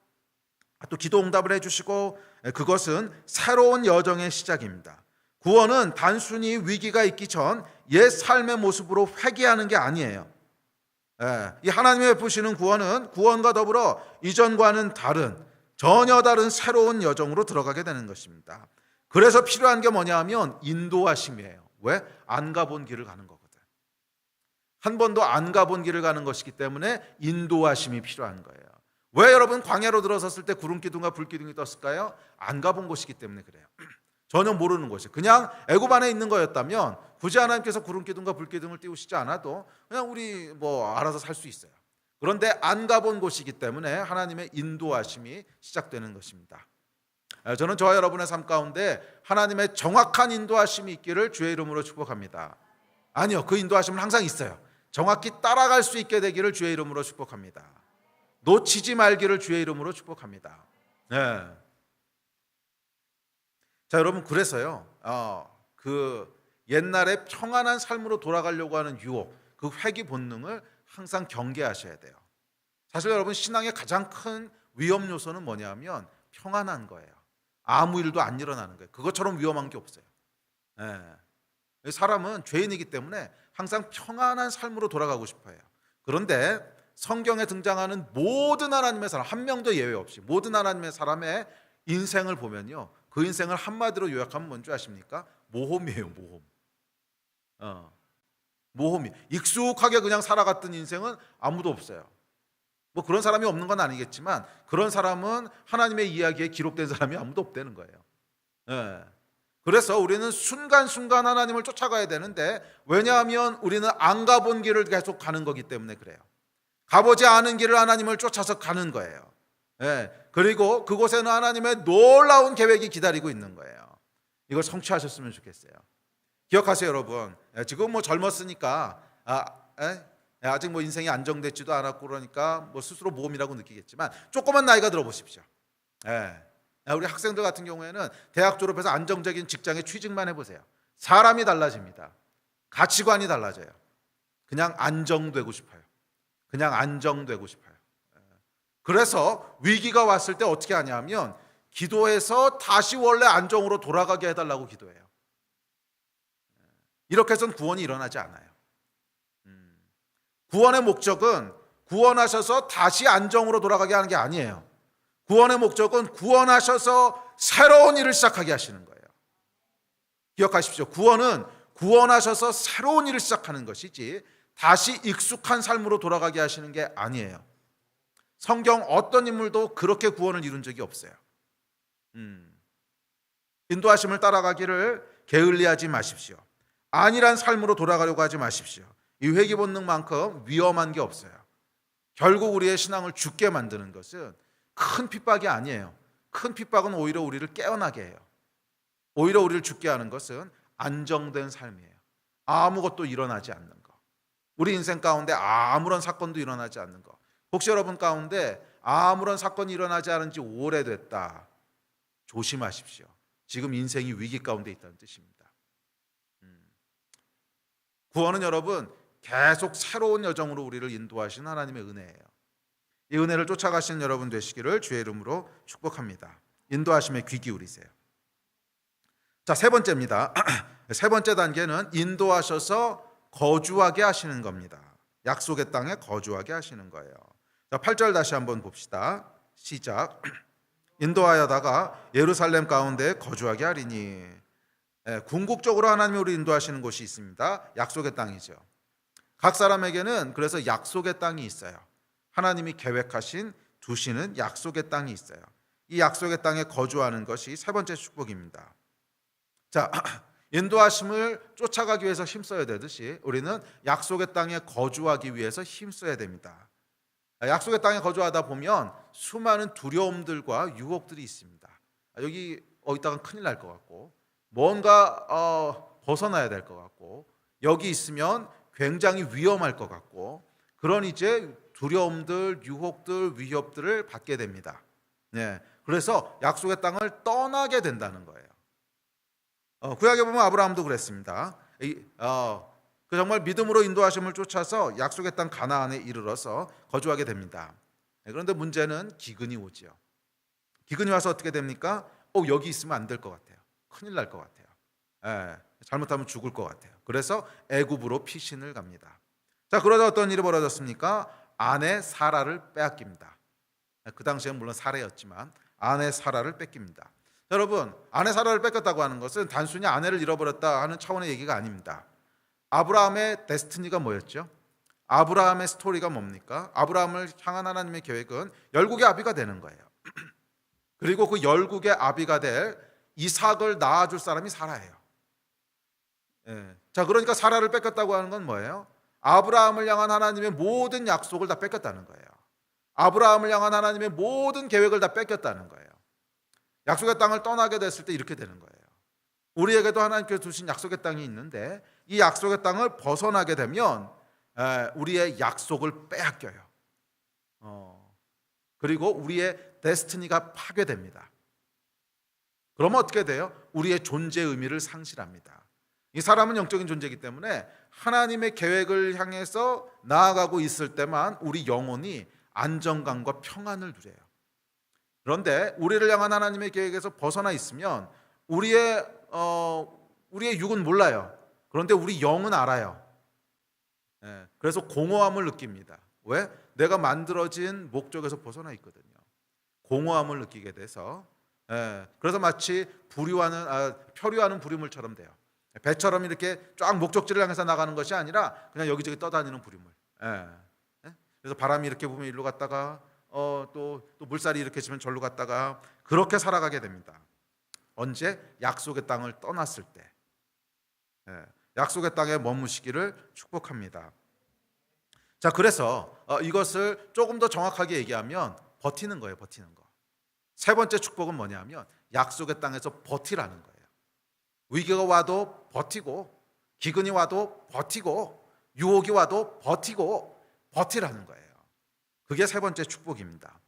또 기도 응답을 해주시고, 그것은 새로운 여정의 시작입니다. 구원은 단순히 위기가 있기 전 옛 삶의 모습으로 회귀하는 게 아니에요. 이 하나님이 베푸시는 구원은 구원과 더불어 이전과는 다른, 전혀 다른 새로운 여정으로 들어가게 되는 것입니다. 그래서 필요한 게 뭐냐 하면 인도하심이에요. 왜? 안 가본 길을 가는 거거든. 한 번도 안 가본 길을 가는 것이기 때문에 인도하심이 필요한 거예요. 왜 여러분 광야로 들어섰을 때 구름 기둥과 불 기둥이 떴을까요? 안 가본 곳이기 때문에 그래요. 전혀 모르는 곳이. 그냥 애굽 안에 있는 거였다면 굳이 하나님께서 구름 기둥과 불 기둥을 띄우시지 않아도 그냥 우리 알아서 살 수 있어요. 그런데 안 가본 곳이기 때문에 하나님의 인도하심이 시작되는 것입니다. 저는 저와 여러분의 삶 가운데 하나님의 정확한 인도하심이 있기를 주의 이름으로 축복합니다. 아니요, 그 인도하심은 항상 있어요. 정확히 따라갈 수 있게 되기를 주의 이름으로 축복합니다. 놓치지 말기를 주의 이름으로 축복합니다. 네. 자, 여러분, 그래서요, 그 옛날에 평안한 삶으로 돌아가려고 하는 유혹, 그 회귀 본능을 항상 경계하셔야 돼요. 사실 여러분, 신앙의 가장 큰 위험 요소는 뭐냐면 평안한 거예요. 아무 일도 안 일어나는 거예요. 그것처럼 위험한 게 없어요. 네. 사람은 죄인이기 때문에 항상 평안한 삶으로 돌아가고 싶어요. 그런데 성경에 등장하는 모든 하나님의 사람, 한 명도 예외 없이 모든 하나님의 사람의 인생을 보면요, 그 인생을 한마디로 요약하면 뭔지 아십니까? 모험이에요. 모험. 모험이 익숙하게 그냥 살아갔던 인생은 아무도 없어요. 그런 사람이 없는 건 아니겠지만 그런 사람은 하나님의 이야기에 기록된 사람이 아무도 없다는 거예요. 그래서 우리는 순간순간 하나님을 쫓아가야 되는데, 왜냐하면 우리는 안 가본 길을 계속 가는 거기 때문에 그래요. 가보지 않은 길을 하나님을 쫓아서 가는 거예요. 그리고 그곳에는 하나님의 놀라운 계획이 기다리고 있는 거예요. 이걸 성취하셨으면 좋겠어요. 기억하세요, 여러분. 지금 젊었으니까 아직 인생이 안정되지도 않았고 그러니까 스스로 모험이라고 느끼겠지만 조그만 나이가 들어보십시오. 우리 학생들 같은 경우에는 대학 졸업해서 안정적인 직장에 취직만 해보세요. 사람이 달라집니다. 가치관이 달라져요. 그냥 안정되고 싶어요. 그냥 안정되고 싶어요. 그래서 위기가 왔을 때 어떻게 하냐면 기도해서 다시 원래 안정으로 돌아가게 해달라고 기도해요. 이렇게 해서는 구원이 일어나지 않아요. 구원의 목적은 구원하셔서 다시 안정으로 돌아가게 하는 게 아니에요. 구원의 목적은 구원하셔서 새로운 일을 시작하게 하시는 거예요. 기억하십시오. 구원은 구원하셔서 새로운 일을 시작하는 것이지 다시 익숙한 삶으로 돌아가게 하시는 게 아니에요. 성경 어떤 인물도 그렇게 구원을 이룬 적이 없어요. 인도하심을 따라가기를 게을리하지 마십시오. 안일한 삶으로 돌아가려고 하지 마십시오. 이 회귀 본능만큼 위험한 게 없어요. 결국 우리의 신앙을 죽게 만드는 것은 큰 핍박이 아니에요. 큰 핍박은 오히려 우리를 깨어나게 해요. 오히려 우리를 죽게 하는 것은 안정된 삶이에요. 아무것도 일어나지 않는 거. 우리 인생 가운데 아무런 사건도 일어나지 않는 거. 혹시 여러분 가운데 아무런 사건이 일어나지 않은 지 오래됐다, 조심하십시오. 지금 인생이 위기 가운데 있다는 뜻입니다. 구원은 여러분 계속 새로운 여정으로 우리를 인도하신 하나님의 은혜예요. 이 은혜를 쫓아가시는 여러분 되시기를 주의 이름으로 축복합니다. 인도하심에 귀 기울이세요. 자, 세 번째입니다. 세 번째 단계는 인도하셔서 거주하게 하시는 겁니다. 약속의 땅에 거주하게 하시는 거예요. 자, 8절 다시 한번 봅시다. 시작. 인도하여다가 예루살렘 가운데 거주하게 하리니. 궁극적으로 하나님이 우리 인도하시는 곳이 있습니다. 약속의 땅이죠. 각 사람에게는 그래서 약속의 땅이 있어요. 하나님이 계획하신 두시는 약속의 땅이 있어요. 이 약속의 땅에 거주하는 것이 세 번째 축복입니다. 자, 인도하심을 쫓아가기 위해서 힘써야 되듯이 우리는 약속의 땅에 거주하기 위해서 힘써야 됩니다. 약속의 땅에 거주하다 보면 수많은 두려움들과 유혹들이 있습니다. 여기 있다가 큰일 날 것 같고, 뭔가 벗어나야 될 것 같고, 여기 있으면 굉장히 위험할 것 같고, 그런 이제 두려움들, 유혹들, 위협들을 받게 됩니다. 그래서 약속의 땅을 떠나게 된다는 거예요. 구약에 보면 아브라함도 그랬습니다. 그 정말 믿음으로 인도하심을 쫓아서 약속의 땅 가나안에 이르러서 거주하게 됩니다. 그런데 문제는 기근이 오지요. 기근이 와서 어떻게 됩니까? 여기 있으면 안 될 것 같아요. 큰일 날 것 같아요. 잘못하면 죽을 것 같아요. 그래서 애굽으로 피신을 갑니다. 자, 그러다 어떤 일이 벌어졌습니까? 아내 사라를 빼앗깁니다. 그 당시에는 물론 사례였지만 아내 사라를 뺏깁니다. 여러분, 아내 사라를 뺏겼다고 하는 것은 단순히 아내를 잃어버렸다 하는 차원의 얘기가 아닙니다. 아브라함의 데스티니가 뭐였죠? 아브라함의 스토리가 뭡니까? 아브라함을 향한 하나님의 계획은 열국의 아비가 되는 거예요. 그리고 그 열국의 아비가 될 이삭을 낳아줄 사람이 사라예요. 자, 그러니까 사라를 뺏겼다고 하는 건 뭐예요? 아브라함을 향한 하나님의 모든 약속을 다 뺏겼다는 거예요. 아브라함을 향한 하나님의 모든 계획을 다 뺏겼다는 거예요. 약속의 땅을 떠나게 됐을 때 이렇게 되는 거예요. 우리에게도 하나님께서 주신 약속의 땅이 있는데 이 약속의 땅을 벗어나게 되면 우리의 약속을 빼앗겨요. 그리고 우리의 데스티니가 파괴됩니다. 그러면 어떻게 돼요? 우리의 존재 의미를 상실합니다. 이 사람은 영적인 존재이기 때문에 하나님의 계획을 향해서 나아가고 있을 때만 우리 영혼이 안정감과 평안을 누려요. 그런데 우리를 향한 하나님의 계획에서 벗어나 있으면 우리의 육은 몰라요. 그런데 우리 영은 알아요. 그래서 공허함을 느낍니다. 왜? 내가 만들어진 목적에서 벗어나 있거든요. 공허함을 느끼게 돼서 그래서 마치 표류하는 부리물처럼 돼요. 배처럼 이렇게 쫙 목적지를 향해서 나가는 것이 아니라 그냥 여기저기 떠다니는 부리물. 그래서 바람이 이렇게 부면 일로 갔다가 또 물살이 이렇게 치면 절로 갔다가 그렇게 살아가게 됩니다. 언제? 약속의 땅을 떠났을 때. 약속의 땅에 머무시기를 축복합니다. 자, 그래서 이것을 조금 더 정확하게 얘기하면 버티는 거예요. 버티는 거. 세 번째 축복은 뭐냐면 약속의 땅에서 버티라는 거예요. 위기가 와도 버티고, 기근이 와도 버티고, 유혹이 와도 버티고, 버티라는 거예요. 그게 세 번째 축복입니다.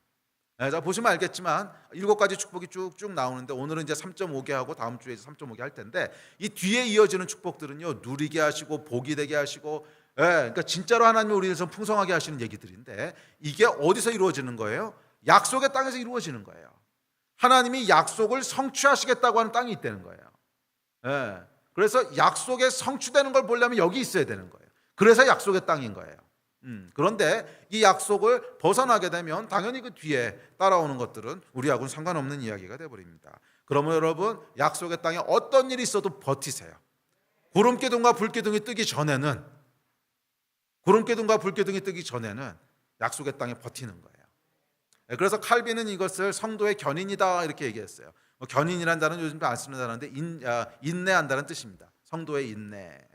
자, 보시면 알겠지만 7가지 축복이 쭉쭉 나오는데 오늘은 이제 3.5개 하고 다음 주에 3.5개 할 텐데 이 뒤에 이어지는 축복들은요, 누리게 하시고 복이 되게 하시고, 그러니까 진짜로 하나님이 우리에서 풍성하게 하시는 얘기들인데 이게 어디서 이루어지는 거예요? 약속의 땅에서 이루어지는 거예요. 하나님이 약속을 성취하시겠다고 하는 땅이 있다는 거예요. 그래서 약속에 성취되는 걸 보려면 여기 있어야 되는 거예요. 그래서 약속의 땅인 거예요. 그런데 이 약속을 벗어나게 되면 당연히 그 뒤에 따라오는 것들은 우리하고는 상관없는 이야기가 되어버립니다. 그러면 여러분, 약속의 땅에 어떤 일이 있어도 버티세요. 구름기둥과 불기둥이 뜨기 전에는 약속의 땅에 버티는 거예요. 그래서 칼빈은 이것을 성도의 견인이다 이렇게 얘기했어요. 견인이라는 단어는 요즘도 안 쓰는 단어인데 인내한다는 뜻입니다. 성도의 인내,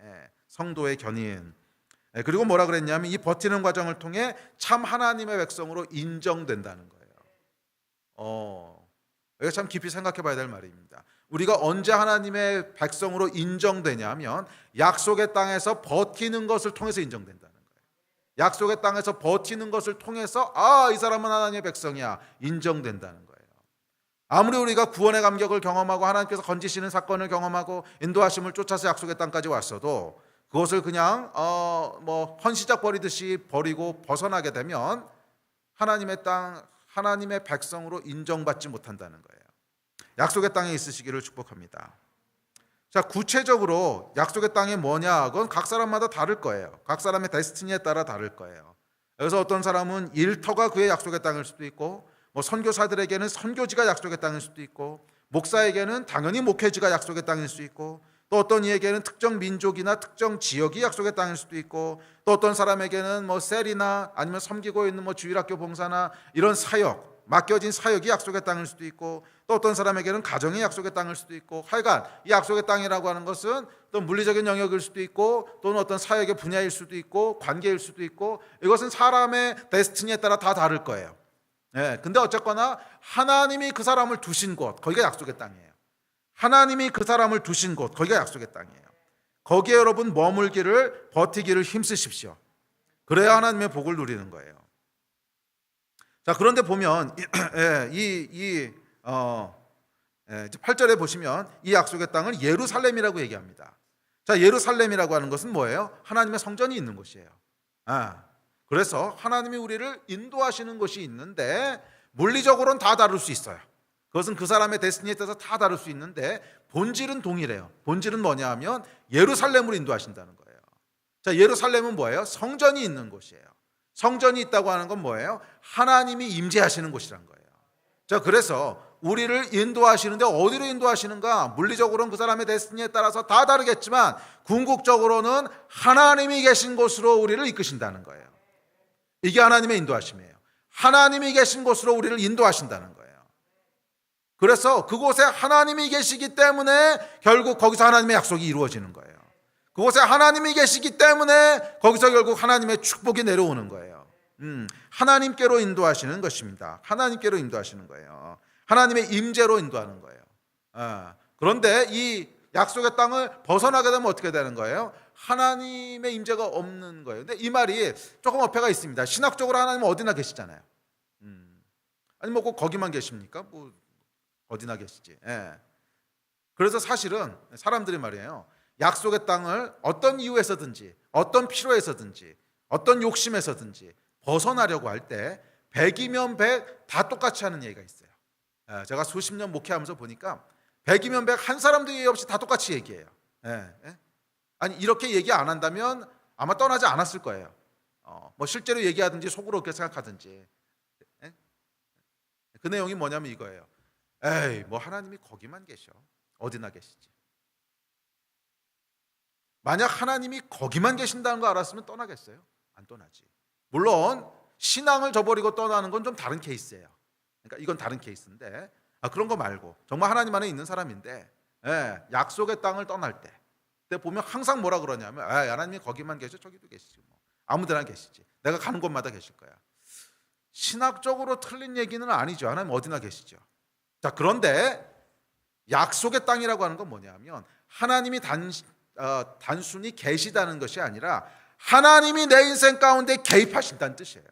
성도의 견인. 그리고 뭐라 그랬냐면 이 버티는 과정을 통해 참 하나님의 백성으로 인정된다는 거예요. 이거 참 깊이 생각해 봐야 될 말입니다. 우리가 언제 하나님의 백성으로 인정되냐면 약속의 땅에서 버티는 것을 통해서 인정된다는 거예요. 약속의 땅에서 버티는 것을 통해서 이 사람은 하나님의 백성이야 인정된다는 거예요. 아무리 우리가 구원의 감격을 경험하고 하나님께서 건지시는 사건을 경험하고 인도하심을 쫓아서 약속의 땅까지 왔어도 그것을 그냥 헌시작 버리듯이 버리고 벗어나게 되면 하나님의 땅, 하나님의 백성으로 인정받지 못한다는 거예요. 약속의 땅에 있으시기를 축복합니다. 자, 구체적으로 약속의 땅이 뭐냐? 그건 각 사람마다 다를 거예요. 각 사람의 데스티니에 따라 다를 거예요. 그래서 어떤 사람은 일터가 그의 약속의 땅일 수도 있고, 선교사들에게는 선교지가 약속의 땅일 수도 있고, 목사에게는 당연히 목회지가 약속의 땅일 수 있고, 또 어떤 이에게는 특정 민족이나 특정 지역이 약속의 땅일 수도 있고, 또 어떤 사람에게는 셀이나 아니면 섬기고 있는 주일학교 봉사나 이런 사역, 맡겨진 사역이 약속의 땅일 수도 있고, 또 어떤 사람에게는 가정이 약속의 땅일 수도 있고, 하여간 이 약속의 땅이라고 하는 것은 또 물리적인 영역일 수도 있고, 또는 어떤 사역의 분야일 수도 있고, 관계일 수도 있고, 이것은 사람의 데스티니에 따라 다 다를 거예요. 근데 어쨌거나 하나님이 그 사람을 두신 곳, 거기가 약속의 땅이에요. 하나님이 그 사람을 두신 곳, 거기가 약속의 땅이에요. 거기에 여러분 머물기를, 버티기를 힘쓰십시오. 그래야 하나님의 복을 누리는 거예요. 자, 그런데 보면 8절에 보시면 이 약속의 땅을 예루살렘이라고 얘기합니다. 자, 예루살렘이라고 하는 것은 뭐예요? 하나님의 성전이 있는 곳이에요. 그래서 하나님이 우리를 인도하시는 것이 있는데 물리적으로는 다 다를 수 있어요. 그것은 그 사람의 데스티니에 따라서 다 다를 수 있는데 본질은 동일해요. 본질은 뭐냐 하면 예루살렘으로 인도하신다는 거예요. 자, 예루살렘은 뭐예요? 성전이 있는 곳이에요. 성전이 있다고 하는 건 뭐예요? 하나님이 임재하시는 곳이란 거예요. 자, 그래서 우리를 인도하시는데 어디로 인도하시는가? 물리적으로는 그 사람의 데스티니에 따라서 다 다르겠지만 궁극적으로는 하나님이 계신 곳으로 우리를 이끄신다는 거예요. 이게 하나님의 인도하심이에요. 하나님이 계신 곳으로 우리를 인도하신다는 거예요. 그래서 그곳에 하나님이 계시기 때문에 결국 거기서 하나님의 약속이 이루어지는 거예요. 그곳에 하나님이 계시기 때문에 거기서 결국 하나님의 축복이 내려오는 거예요. 하나님께로 인도하시는 것입니다. 하나님께로 인도하시는 거예요. 하나님의 임재로 인도하는 거예요. 그런데 이 약속의 땅을 벗어나게 되면 어떻게 되는 거예요? 하나님의 임재가 없는 거예요. 근데 이 말이 조금 어폐가 있습니다. 신학적으로 하나님은 어디나 계시잖아요. 아니 뭐 꼭 거기만 계십니까? 뭐 어디나 계시지. 예. 그래서 사실은 사람들이 말이에요. 약속의 땅을 어떤 이유에서든지 어떤 필요에서든지 어떤 욕심에서든지 벗어나려고 할 때 100이면 100 다 똑같이 하는 얘기가 있어요. 제가 수십 년 목회하면서 보니까 100이면 100 한 사람도 얘기 없이 다 똑같이 얘기해요. 아니 이렇게 얘기 안 한다면 아마 떠나지 않았을 거예요. 뭐 실제로 얘기하든지 속으로 그렇게 생각하든지. 그 내용이 뭐냐면 이거예요. 에이 뭐 하나님이 거기만 계셔. 어디나 계시지. 만약 하나님이 거기만 계신다는 거 알았으면 떠나겠어요? 안 떠나지. 물론 신앙을 저버리고 떠나는 건 좀 다른 케이스예요. 그러니까 이건 다른 케이스인데 그런 거 말고 정말 하나님 안에 있는 사람인데 약속의 땅을 떠날 때 그때 보면 항상 뭐라 그러냐면 하나님이 거기만 계셔 저기도 계시지 뭐. 아무 데나 계시지. 내가 가는 곳마다 계실 거야. 신학적으로 틀린 얘기는 아니죠. 하나님 어디나 계시죠. 자, 그런데 약속의 땅이라고 하는 건 뭐냐면 하나님이 단순히 계시다는 것이 아니라 하나님이 내 인생 가운데 개입하신다는 뜻이에요.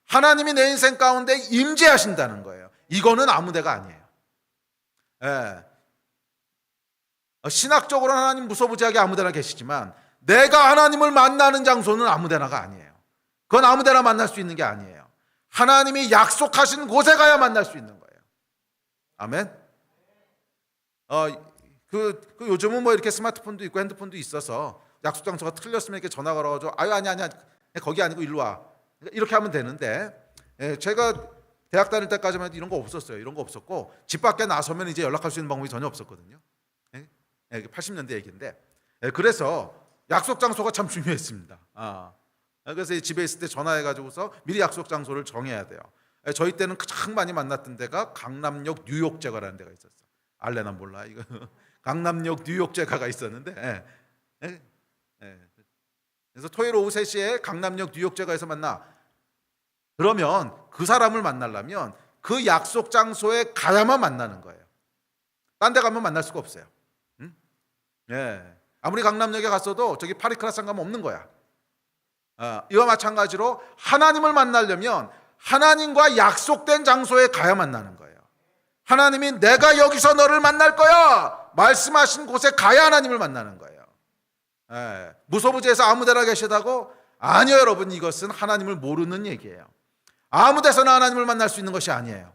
하나님이 내 인생 가운데 임재하신다는 거예요. 이거는 아무 데가 아니에요. 신학적으로 하나님 무소부지하게 아무 데나 계시지만 내가 하나님을 만나는 장소는 아무 데나가 아니에요. 그건 아무 데나 만날 수 있는 게 아니에요. 하나님이 약속하신 곳에 가야 만날 수 있는 거예요. 아멘. 요즘은 뭐 이렇게 스마트폰도 있고 핸드폰도 있어서 약속 장소가 틀렸으면 이렇게 전화 걸어가지고 아니야 거기 아니고 일로 와 이렇게 하면 되는데 제가 대학 다닐 때까지만 해도 이런 거 없었어요. 이런 거 없었고 집 밖에 나서면 이제 연락할 수 있는 방법이 전혀 없었거든요. 80년대 얘기인데 그래서 약속 장소가 참 중요했습니다. 그래서 집에 있을 때 전화해가지고서 미리 약속 장소를 정해야 돼요. 저희 때는 가장 많이 만났던 데가 강남역 뉴욕제가라는 데가 있었어요. 알레나 몰라 이거. 강남역 뉴욕제가가 있었는데 그래서 토요일 오후 3시에 강남역 뉴욕제가에서 만나. 그러면 그 사람을 만나려면 그 약속 장소에 가야만 만나는 거예요. 딴 데 가면 만날 수가 없어요. 아무리 강남역에 갔어도 저기 파리크라산 가면 없는 거야. 이와 마찬가지로 하나님을 만나려면 하나님과 약속된 장소에 가야 만나는 거예요. 하나님이 내가 여기서 너를 만날 거야 말씀하신 곳에 가야 하나님을 만나는 거예요. 무소부지에서 아무 데나 계시다고? 아니요 여러분, 이것은 하나님을 모르는 얘기예요. 아무 데서나 하나님을 만날 수 있는 것이 아니에요.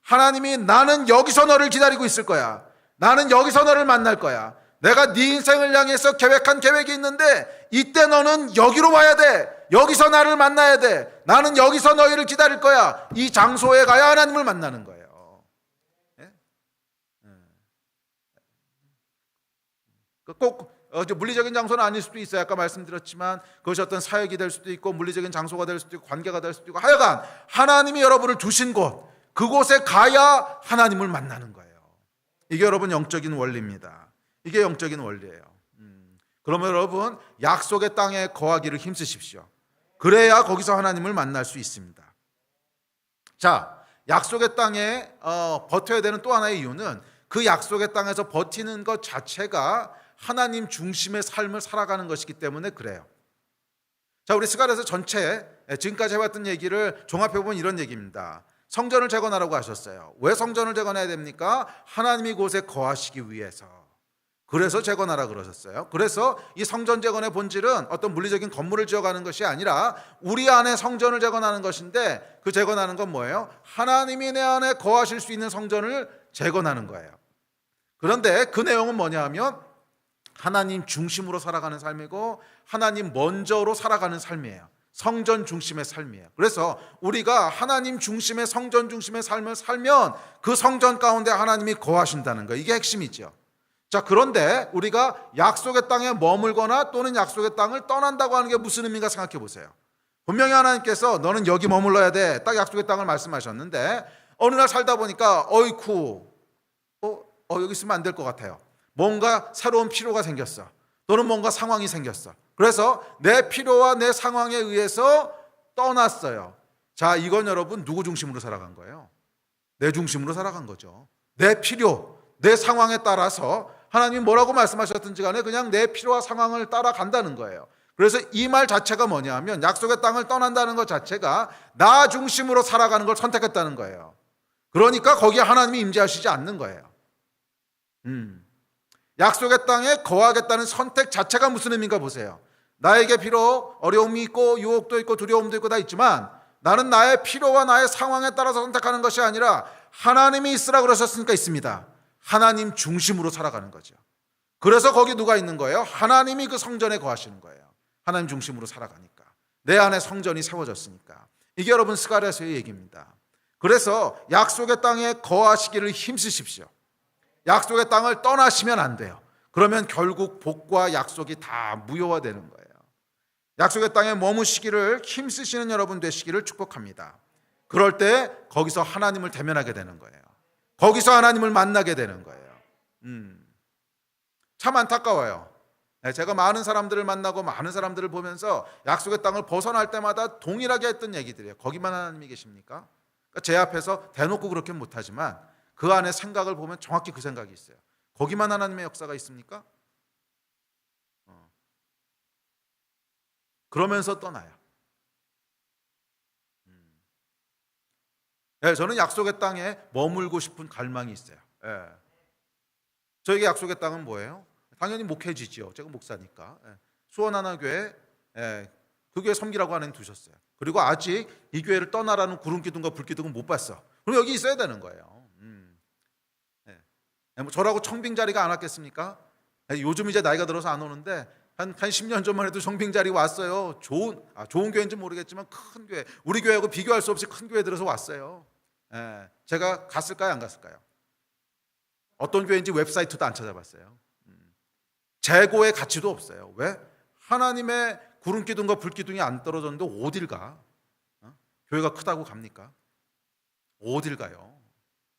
하나님이 나는 여기서 너를 기다리고 있을 거야. 나는 여기서 너를 만날 거야. 내가 네 인생을 향해서 계획한 계획이 있는데 이때 너는 여기로 와야 돼. 여기서 나를 만나야 돼. 나는 여기서 너희를 기다릴 거야. 이 장소에 가야 하나님을 만나는 거예요. 꼭 물리적인 장소는 아닐 수도 있어요. 아까 말씀드렸지만 그것이 어떤 사역이 될 수도 있고 물리적인 장소가 될 수도 있고 관계가 될 수도 있고 하여간 하나님이 여러분을 두신 곳, 그곳에 가야 하나님을 만나는 거예요. 이게 여러분 영적인 원리입니다. 이게 영적인 원리예요. 그러면 여러분 약속의 땅에 거하기를 힘쓰십시오. 그래야 거기서 하나님을 만날 수 있습니다. 자, 약속의 땅에 버텨야 되는 또 하나의 이유는 그 약속의 땅에서 버티는 것 자체가 하나님 중심의 삶을 살아가는 것이기 때문에 그래요. 자, 우리 스가랴서 전체 지금까지 해왔던 얘기를 종합해보면 이런 얘기입니다. 성전을 재건하라고 하셨어요. 왜 성전을 재건해야 됩니까? 하나님이 곳에 거하시기 위해서. 그래서 재건하라 그러셨어요. 그래서 이 성전 재건의 본질은 어떤 물리적인 건물을 지어가는 것이 아니라 우리 안에 성전을 재건하는 것인데, 그 재건하는 건 뭐예요? 하나님이 내 안에 거하실 수 있는 성전을 재건하는 거예요. 그런데 그 내용은 뭐냐 하면 하나님 중심으로 살아가는 삶이고 하나님 먼저로 살아가는 삶이에요. 성전 중심의 삶이에요. 그래서 우리가 하나님 중심의 성전 중심의 삶을 살면 그 성전 가운데 하나님이 거하신다는 거예요. 이게 핵심이죠. 자, 그런데 우리가 약속의 땅에 머물거나 또는 약속의 땅을 떠난다고 하는 게 무슨 의미인가 생각해 보세요. 분명히 하나님께서 너는 여기 머물러야 돼, 딱 약속의 땅을 말씀하셨는데 어느 날 살다 보니까 어이쿠 여기 있으면 안 될 것 같아요. 뭔가 새로운 필요가 생겼어. 또는 뭔가 상황이 생겼어. 그래서 내 필요와 내 상황에 의해서 떠났어요. 자, 이건 여러분 누구 중심으로 살아간 거예요? 내 중심으로 살아간 거죠. 내 필요, 내 상황에 따라서 하나님이 뭐라고 말씀하셨든지 간에 그냥 내 필요와 상황을 따라간다는 거예요. 그래서 이 말 자체가 뭐냐 하면 약속의 땅을 떠난다는 것 자체가 나 중심으로 살아가는 걸 선택했다는 거예요. 그러니까 거기에 하나님이 임재하시지 않는 거예요. 약속의 땅에 거하겠다는 선택 자체가 무슨 의미인가 보세요. 나에게 비록 어려움이 있고 유혹도 있고 두려움도 있고 다 있지만 나는 나의 필요와 나의 상황에 따라서 선택하는 것이 아니라 하나님이 있으라 그러셨으니까 있습니다. 하나님 중심으로 살아가는 거죠. 그래서 거기 누가 있는 거예요? 하나님이 그 성전에 거하시는 거예요. 하나님 중심으로 살아가니까. 내 안에 성전이 세워졌으니까. 이게 여러분 스가랴서의 얘기입니다. 그래서 약속의 땅에 거하시기를 힘쓰십시오. 약속의 땅을 떠나시면 안 돼요. 그러면 결국 복과 약속이 다 무효화되는 거예요. 약속의 땅에 머무시기를 힘쓰시는 여러분 되시기를 축복합니다. 그럴 때 거기서 하나님을 대면하게 되는 거예요. 거기서 하나님을 만나게 되는 거예요. 참 안타까워요. 제가 많은 사람들을 만나고 많은 사람들을 보면서 약속의 땅을 벗어날 때마다 동일하게 했던 얘기들이에요. 거기만 하나님이 계십니까? 그러니까 제 앞에서 대놓고 그렇게 못하지만 그 안에 생각을 보면 정확히 그 생각이 있어요. 거기만 하나님의 역사가 있습니까? 그러면서 떠나요. 저는 약속의 땅에 머물고 싶은 갈망이 있어요. 저에게 약속의 땅은 뭐예요? 당연히 목회지지요. 제가 목사니까. 수원하나교회, 그 교회 섬기라고 하나님 두셨어요. 그리고 아직 이 교회를 떠나라는 구름기둥과 불기둥은 못 봤어. 그럼 여기 있어야 되는 거예요. 저라고 청빙 자리가 안 왔겠습니까? 요즘 이제 나이가 들어서 안 오는데 한 10년 전만 해도 청빙 자리 왔어요. 좋은 교회인지 모르겠지만 큰 교회, 우리 교회하고 비교할 수 없이 큰 교회 들어서 왔어요. 제가 갔을까요, 안 갔을까요? 어떤 교회인지 웹사이트도 안 찾아봤어요. 재고의 가치도 없어요. 왜? 하나님의 구름기둥과 불기둥이 안 떨어졌는데 어딜 가? 교회가 크다고 갑니까? 어딜 가요?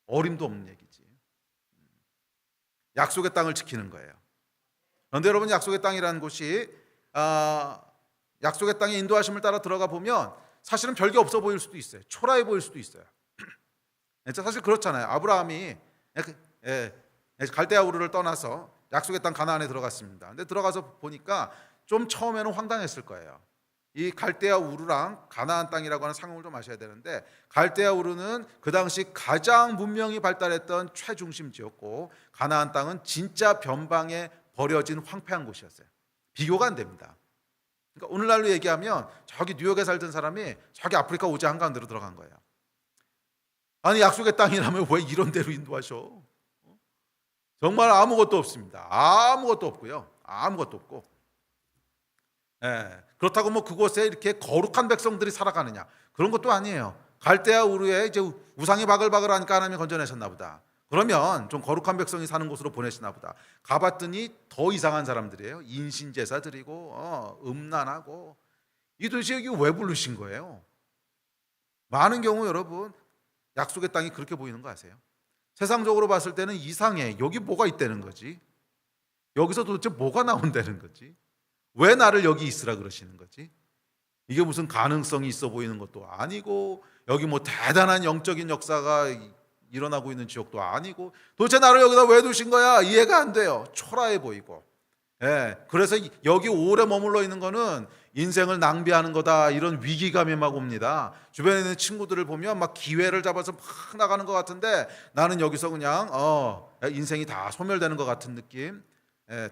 어림도 없는 얘기지. 약속의 땅을 지키는 거예요. 그런데 여러분, 약속의 땅이라는 곳이 약속의 땅의 인도하심을 따라 들어가 보면 사실은 별게 없어 보일 수도 있어요. 초라해 보일 수도 있어요. 사실 그렇잖아요. 아브라함이 갈대아 우르를 떠나서 약속의 땅 가나안에 들어갔습니다. 근데 들어가서 보니까 좀 처음에는 황당했을 거예요. 이 갈대아 우르랑 가나안 땅이라고 하는 상황을 좀 아셔야 되는데, 갈대아 우르는 그 당시 가장 문명이 발달했던 최중심지였고 가나안 땅은 진짜 변방에 버려진 황폐한 곳이었어요. 비교가 안 됩니다. 그러니까 오늘날로 얘기하면 저기 뉴욕에 살던 사람이 저기 아프리카 오지 한가운데로 들어간 거예요. 아니, 약속의 땅이라면 왜 이런 데로 인도하셔? 정말 아무것도 없습니다. 아무것도 없고요. 아무것도 없고. 그렇다고 뭐 그곳에 이렇게 거룩한 백성들이 살아가느냐, 그런 것도 아니에요. 갈대아 우르에 이제 우상이 바글바글하니까 하나님이 건져내셨나 보다. 그러면 좀 거룩한 백성이 사는 곳으로 보내시나 보다. 가봤더니 더 이상한 사람들이에요. 인신제사 드리고 음란하고. 이 도대체 여기 왜 부르신 거예요? 많은 경우 여러분, 약속의 땅이 그렇게 보이는 거 아세요? 세상적으로 봤을 때는 이상해. 여기 뭐가 있다는 거지? 여기서 도대체 뭐가 나온다는 거지? 왜 나를 여기 있으라 그러시는 거지? 이게 무슨 가능성이 있어 보이는 것도 아니고, 여기 뭐 대단한 영적인 역사가 일어나고 있는 지역도 아니고, 도대체 나를 여기다 왜 두신 거야? 이해가 안 돼요. 초라해 보이고. 그래서 여기 오래 머물러 있는 거는 인생을 낭비하는 거다, 이런 위기감이 막 옵니다. 주변에 있는 친구들을 보면 막 기회를 잡아서 막 나가는 것 같은데 나는 여기서 그냥 인생이 다 소멸되는 것 같은 느낌.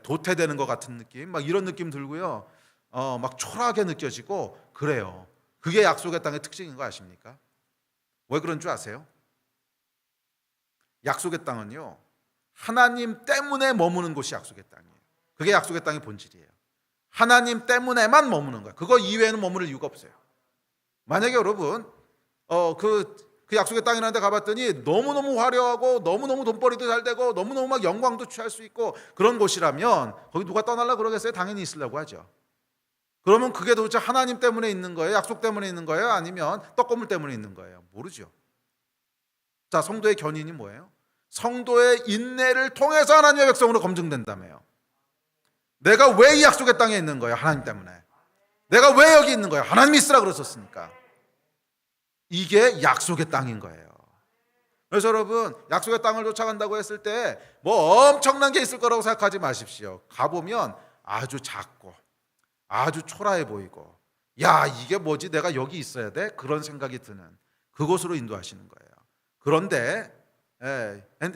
도태되는 것 같은 느낌, 막 이런 느낌 들고요. 막 초라하게 느껴지고 그래요. 그게 약속의 땅의 특징인 거 아십니까? 왜 그런 줄 아세요? 약속의 땅은요, 하나님 때문에 머무는 곳이 약속의 땅이에요. 그게 약속의 땅의 본질이에요. 하나님 때문에만 머무는 거예요. 그거 이외에는 머무를 이유가 없어요. 만약에 여러분 그 약속의 땅이라는 데 가봤더니 너무너무 화려하고 너무너무 돈벌이도 잘 되고 너무너무 막 영광도 취할 수 있고 그런 곳이라면 거기 누가 떠날라 그러겠어요? 당연히 있으려고 하죠. 그러면 그게 도대체 하나님 때문에 있는 거예요? 약속 때문에 있는 거예요? 아니면 떡고물 때문에 있는 거예요? 모르죠. 자, 성도의 견인이 뭐예요? 성도의 인내를 통해서 하나님의 백성으로 검증된다며요. 내가 왜 이 약속의 땅에 있는 거예요? 하나님 때문에. 내가 왜 여기 있는 거예요? 하나님이 있으라 그러셨으니까. 이게 약속의 땅인 거예요. 그래서 여러분, 약속의 땅을 쫓아간다고 했을 때 뭐 엄청난 게 있을 거라고 생각하지 마십시오. 가보면 아주 작고 아주 초라해 보이고, 야, 이게 뭐지? 내가 여기 있어야 돼? 그런 생각이 드는 그곳으로 인도하시는 거예요. 그런데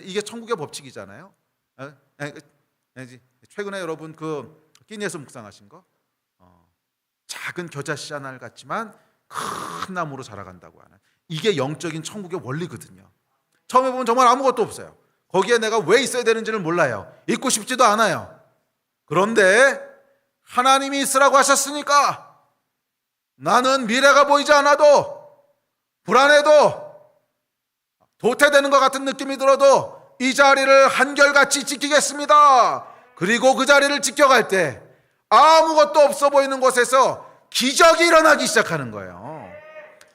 이게 천국의 법칙이잖아요. 최근에 여러분 그 끼니에서 묵상하신 거, 작은 겨자 씨 하나 같지만 큰 나무로 자라간다고 하는, 이게 영적인 천국의 원리거든요. 처음에 보면 정말 아무것도 없어요. 거기에 내가 왜 있어야 되는지를 몰라요. 있고 싶지도 않아요. 그런데 하나님이 있으라고 하셨으니까 나는 미래가 보이지 않아도, 불안해도, 도태되는 것 같은 느낌이 들어도 이 자리를 한결같이 지키겠습니다. 그리고 그 자리를 지켜갈 때 아무것도 없어 보이는 곳에서 기적이 일어나기 시작하는 거예요.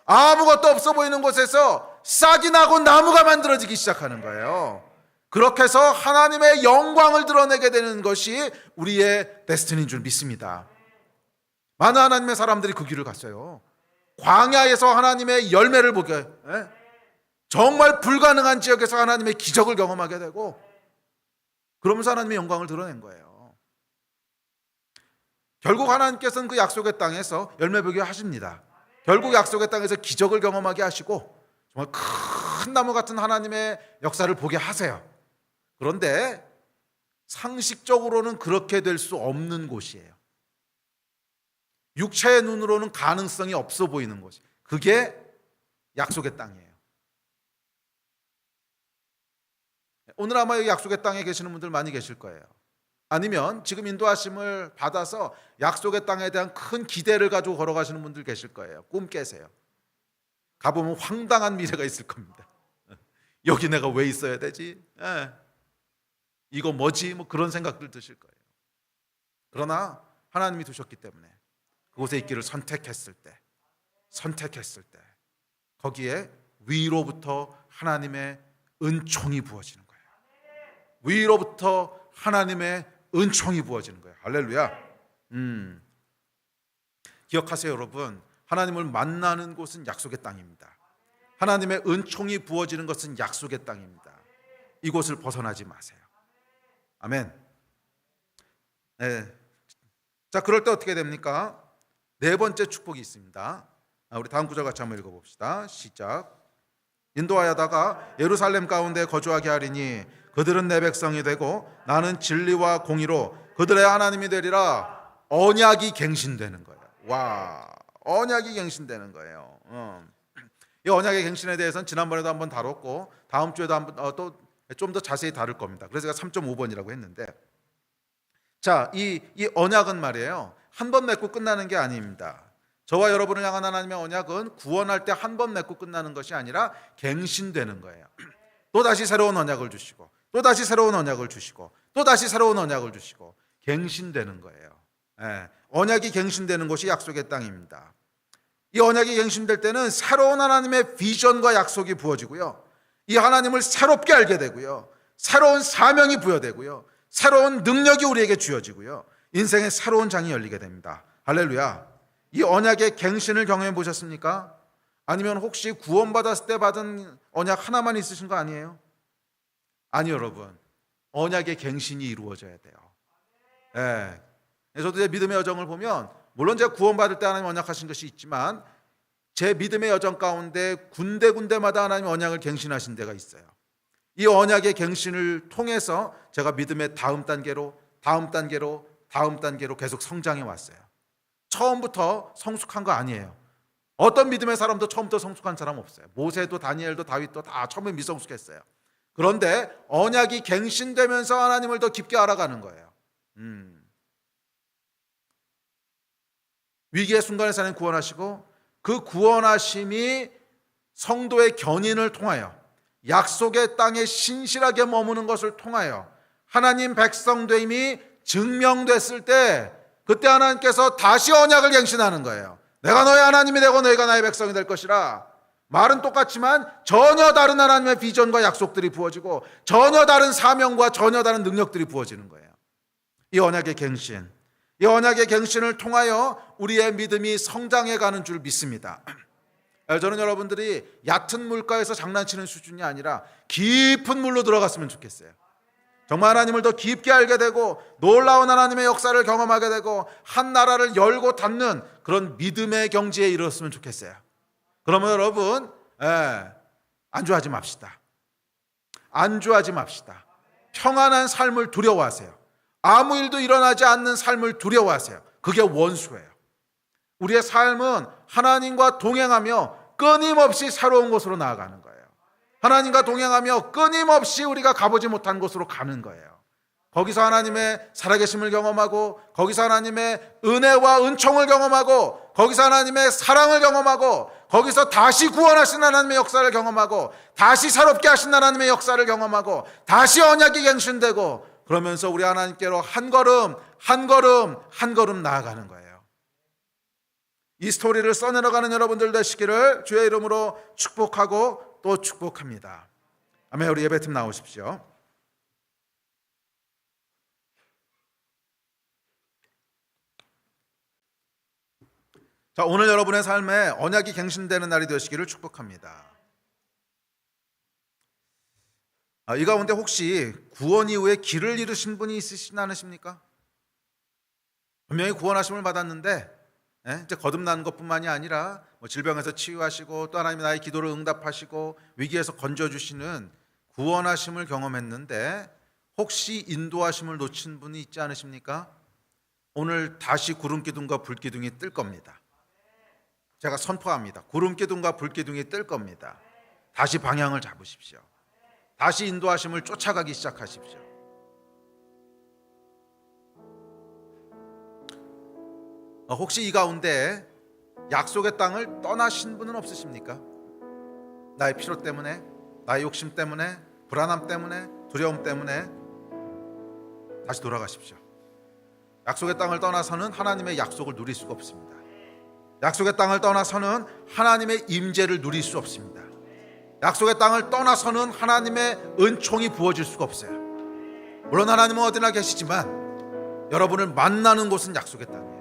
아무것도 없어 보이는 곳에서 싹이 나고 나무가 만들어지기 시작하는 거예요. 그렇게 해서 하나님의 영광을 드러내게 되는 것이 우리의 데스티니인 줄 믿습니다. 많은 하나님의 사람들이 그 길을 갔어요. 광야에서 하나님의 열매를 보게, 정말 불가능한 지역에서 하나님의 기적을 경험하게 되고, 그러면서 하나님의 영광을 드러낸 거예요. 결국 하나님께서는 그 약속의 땅에서 열매 보게 하십니다. 결국 약속의 땅에서 기적을 경험하게 하시고 정말 큰 나무 같은 하나님의 역사를 보게 하세요. 그런데 상식적으로는 그렇게 될 수 없는 곳이에요. 육체의 눈으로는 가능성이 없어 보이는 곳이, 그게 약속의 땅이에요. 오늘 아마 여기 약속의 땅에 계시는 분들 많이 계실 거예요. 아니면 지금 인도하심을 받아서 약속의 땅에 대한 큰 기대를 가지고 걸어가시는 분들 계실 거예요. 꿈 깨세요. 가보면 황당한 미래가 있을 겁니다. 여기 내가 왜 있어야 되지? 이거 뭐지? 뭐 그런 생각들 드실 거예요. 그러나 하나님이 두셨기 때문에 그곳에 있기를 선택했을 때 거기에 위로부터 하나님의 은총이 부어지는 거예요. 위로부터 하나님의 은총이 부어지는 거예요. 할렐루야. 기억하세요, 여러분. 하나님을 만나는 곳은 약속의 땅입니다. 하나님의 은총이 부어지는 것은 약속의 땅입니다. 이곳을 벗어나지 마세요. 아멘. 네. 자, 그럴 때 어떻게 됩니까? 네 번째 축복이 있습니다. 우리 다음 구절 같이 한번 읽어봅시다. 시작. 인도하여다가 예루살렘 가운데 거주하게 하리니 그들은 내 백성이 되고 나는 진리와 공의로 그들의 하나님이 되리라. 언약이 갱신되는 거예요. 와, 언약이 갱신되는 거예요. 이 언약의 갱신에 대해서는 지난번에도 한번 다뤘고 다음 주에도 한번 또 좀 더 자세히 다룰 겁니다. 그래서 제가 3.5번이라고 했는데, 자, 이 언약은 말이에요, 한 번 맺고 끝나는 게 아닙니다. 저와 여러분을 향한 하나님의 언약은 구원할 때 한 번 맺고 끝나는 것이 아니라 갱신되는 거예요. 또다시 새로운 언약을 주시고 또다시 새로운 언약을 주시고 또다시 새로운 언약을 주시고 갱신되는 거예요. 언약이 갱신되는 곳이 약속의 땅입니다. 이 언약이 갱신될 때는 새로운 하나님의 비전과 약속이 부어지고요, 이 하나님을 새롭게 알게 되고요, 새로운 사명이 부여되고요, 새로운 능력이 우리에게 주어지고요, 인생의 새로운 장이 열리게 됩니다. 할렐루야. 이 언약의 갱신을 경험해 보셨습니까? 아니면 혹시 구원받았을 때 받은 언약 하나만 있으신 거 아니에요? 아니, 여러분, 언약의 갱신이 이루어져야 돼요. 저도 제 믿음의 여정을 보면, 물론 제가 구원받을 때 하나님 언약하신 것이 있지만 제 믿음의 여정 가운데 군데군데마다 하나님 언약을 갱신하신 데가 있어요. 이 언약의 갱신을 통해서 제가 믿음의 다음 단계로 다음 단계로 계속 성장해 왔어요. 처음부터 성숙한 거 아니에요. 어떤 믿음의 사람도 처음부터 성숙한 사람 없어요. 모세도 다니엘도 다윗도 다 처음에 미성숙했어요. 그런데 언약이 갱신되면서 하나님을 더 깊게 알아가는 거예요. 위기의 순간에서 하나님 구원하시고, 그 구원하심이 성도의 견인을 통하여 약속의 땅에 신실하게 머무는 것을 통하여 하나님 백성됨이 증명됐을 때, 그때 하나님께서 다시 언약을 갱신하는 거예요. 내가 너의 하나님이 되고 너희가 나의 백성이 될 것이라. 말은 똑같지만 전혀 다른 하나님의 비전과 약속들이 부어지고 전혀 다른 사명과 전혀 다른 능력들이 부어지는 거예요. 이 언약의 갱신을 통하여 우리의 믿음이 성장해가는 줄 믿습니다. 저는 여러분들이 얕은 물가에서 장난치는 수준이 아니라 깊은 물로 들어갔으면 좋겠어요. 정말 하나님을 더 깊게 알게 되고 놀라운 하나님의 역사를 경험하게 되고 한 나라를 열고 닫는 그런 믿음의 경지에 이르렀으면 좋겠어요. 그러면 여러분, 안주하지 맙시다. 평안한 삶을 두려워하세요. 아무 일도 일어나지 않는 삶을 두려워하세요. 그게 원수예요. 우리의 삶은 하나님과 동행하며 끊임없이 새로운 곳으로 나아가는 거예요. 하나님과 동행하며 끊임없이 우리가 가보지 못한 곳으로 가는 거예요. 거기서 하나님의 살아계심을 경험하고, 거기서 하나님의 은혜와 은총을 경험하고, 거기서 하나님의 사랑을 경험하고, 거기서 다시 구원하신 하나님의 역사를 경험하고, 다시 새롭게 하신 하나님의 역사를 경험하고, 다시 언약이 갱신되고, 그러면서 우리 하나님께로 한 걸음 나아가는 거예요. 이 스토리를 써내려가는 여러분들 되시기를 주의 이름으로 축복하고 또 축복합니다. 아멘. 우리 예배팀 나오십시오. 자, 오늘 여러분의 삶에 언약이 갱신되는 날이 되시기를 축복합니다. 이 가운데 혹시 구원 이후에 길을 잃으신 분이 있으시지 않으십니까? 분명히 구원하심을 받았는데 이제 거듭난 것뿐만이 아니라 질병에서 치유하시고 또 하나님이 나의 기도를 응답하시고 위기에서 건져주시는 구원하심을 경험했는데 혹시 인도하심을 놓친 분이 있지 않으십니까? 오늘 다시 구름기둥과 불기둥이 뜰 겁니다. 제가 선포합니다. 구름기둥과 불기둥이 뜰 겁니다. 다시 방향을 잡으십시오. 다시 인도하심을 쫓아가기 시작하십시오. 혹시 이 가운데 약속의 땅을 떠나신 분은 없으십니까? 나의 필요 때문에, 나의 욕심 때문에, 불안함 때문에, 두려움 때문에 다시 돌아가십시오. 약속의 땅을 떠나서는 하나님의 약속을 누릴 수가 없습니다. 약속의 땅을 떠나서는 하나님의 임재를 누릴 수 없습니다. 약속의 땅을 떠나서는 하나님의 은총이 부어질 수가 없어요. 물론 하나님은 어디나 계시지만 여러분을 만나는 곳은 약속의 땅이에요.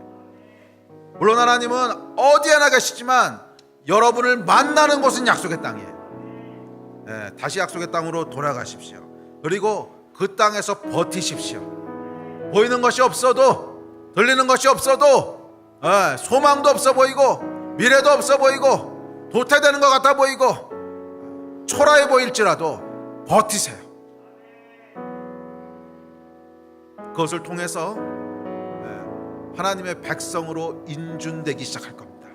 물론 하나님은 어디에나 계시지만 여러분을 만나는 곳은 약속의 땅이에요. 다시 약속의 땅으로 돌아가십시오. 그리고 그 땅에서 버티십시오. 보이는 것이 없어도, 들리는 것이 없어도, 소망도 없어 보이고 미래도 없어 보이고 도태되는 것 같아 보이고 초라해 보일지라도 버티세요. 그것을 통해서 하나님의 백성으로 인준되기 시작할 겁니다.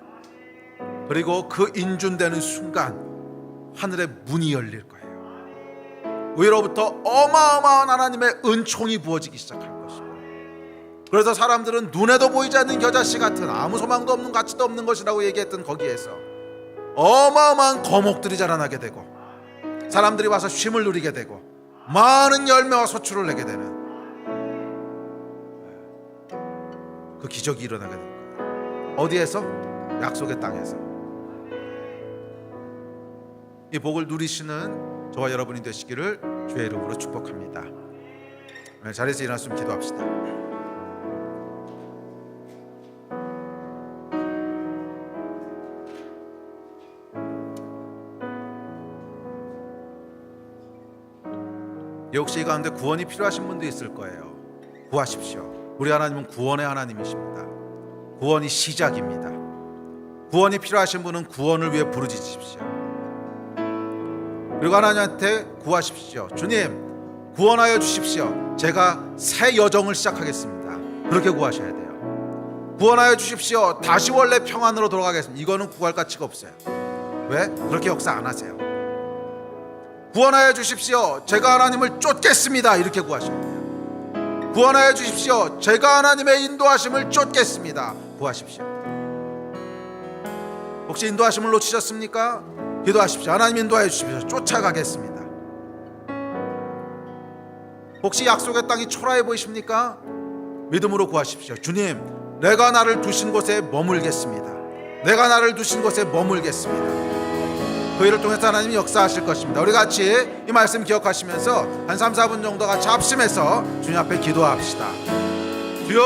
그리고 그 인준되는 순간 하늘의 문이 열릴 거예요. 위로부터 어마어마한 하나님의 은총이 부어지기 시작할 것이고, 그래서 사람들은 눈에도 보이지 않는 겨자씨 같은 아무 소망도 없는 가치도 없는 것이라고 얘기했던 거기에서 어마어마한 거목들이 자라나게 되고 사람들이 와서 쉼을 누리게 되고 많은 열매와 소출을 내게 되는 그 기적이 일어나게 됩니다. 어디에서? 약속의 땅에서. 이 복을 누리시는 저와 여러분이 되시기를 주의 이름으로 축복합니다. 자리에서 일어났으면 기도합시다. 혹시 이 가운데 구원이 필요하신 분도 있을 거예요. 구하십시오. 우리 하나님은 구원의 하나님이십니다. 구원이 시작입니다. 구원이 필요하신 분은 구원을 위해 부르짖으십시오. 그리고 하나님한테 구하십시오. 주님, 구원하여 주십시오. 제가 새 여정을 시작하겠습니다. 그렇게 구하셔야 돼요. 구원하여 주십시오. 다시 원래 평안으로 돌아가겠습니다. 이거는 구할 가치가 없어요. 왜? 그렇게 역사 안 하세요. 구원하여 주십시오. 제가 하나님을 쫓겠습니다. 이렇게 구하셔야 돼요. 구원하여 주십시오. 제가 하나님의 인도하심을 쫓겠습니다. 구하십시오. 혹시 인도하심을 놓치셨습니까? 기도하십시오. 하나님 인도하여 주십시오. 쫓아가겠습니다. 혹시 약속의 땅이 초라해 보이십니까? 믿음으로 구하십시오. 주님, 내가 나를 두신 곳에 머물겠습니다. 내가 나를 두신 곳에 머물겠습니다. 그 일을 통해서 하나님이 역사하실 것입니다. 우리 같이 이 말씀 기억하시면서 한 3, 4분 정도 같이 합심해서 주님 앞에 기도합시다. 주여,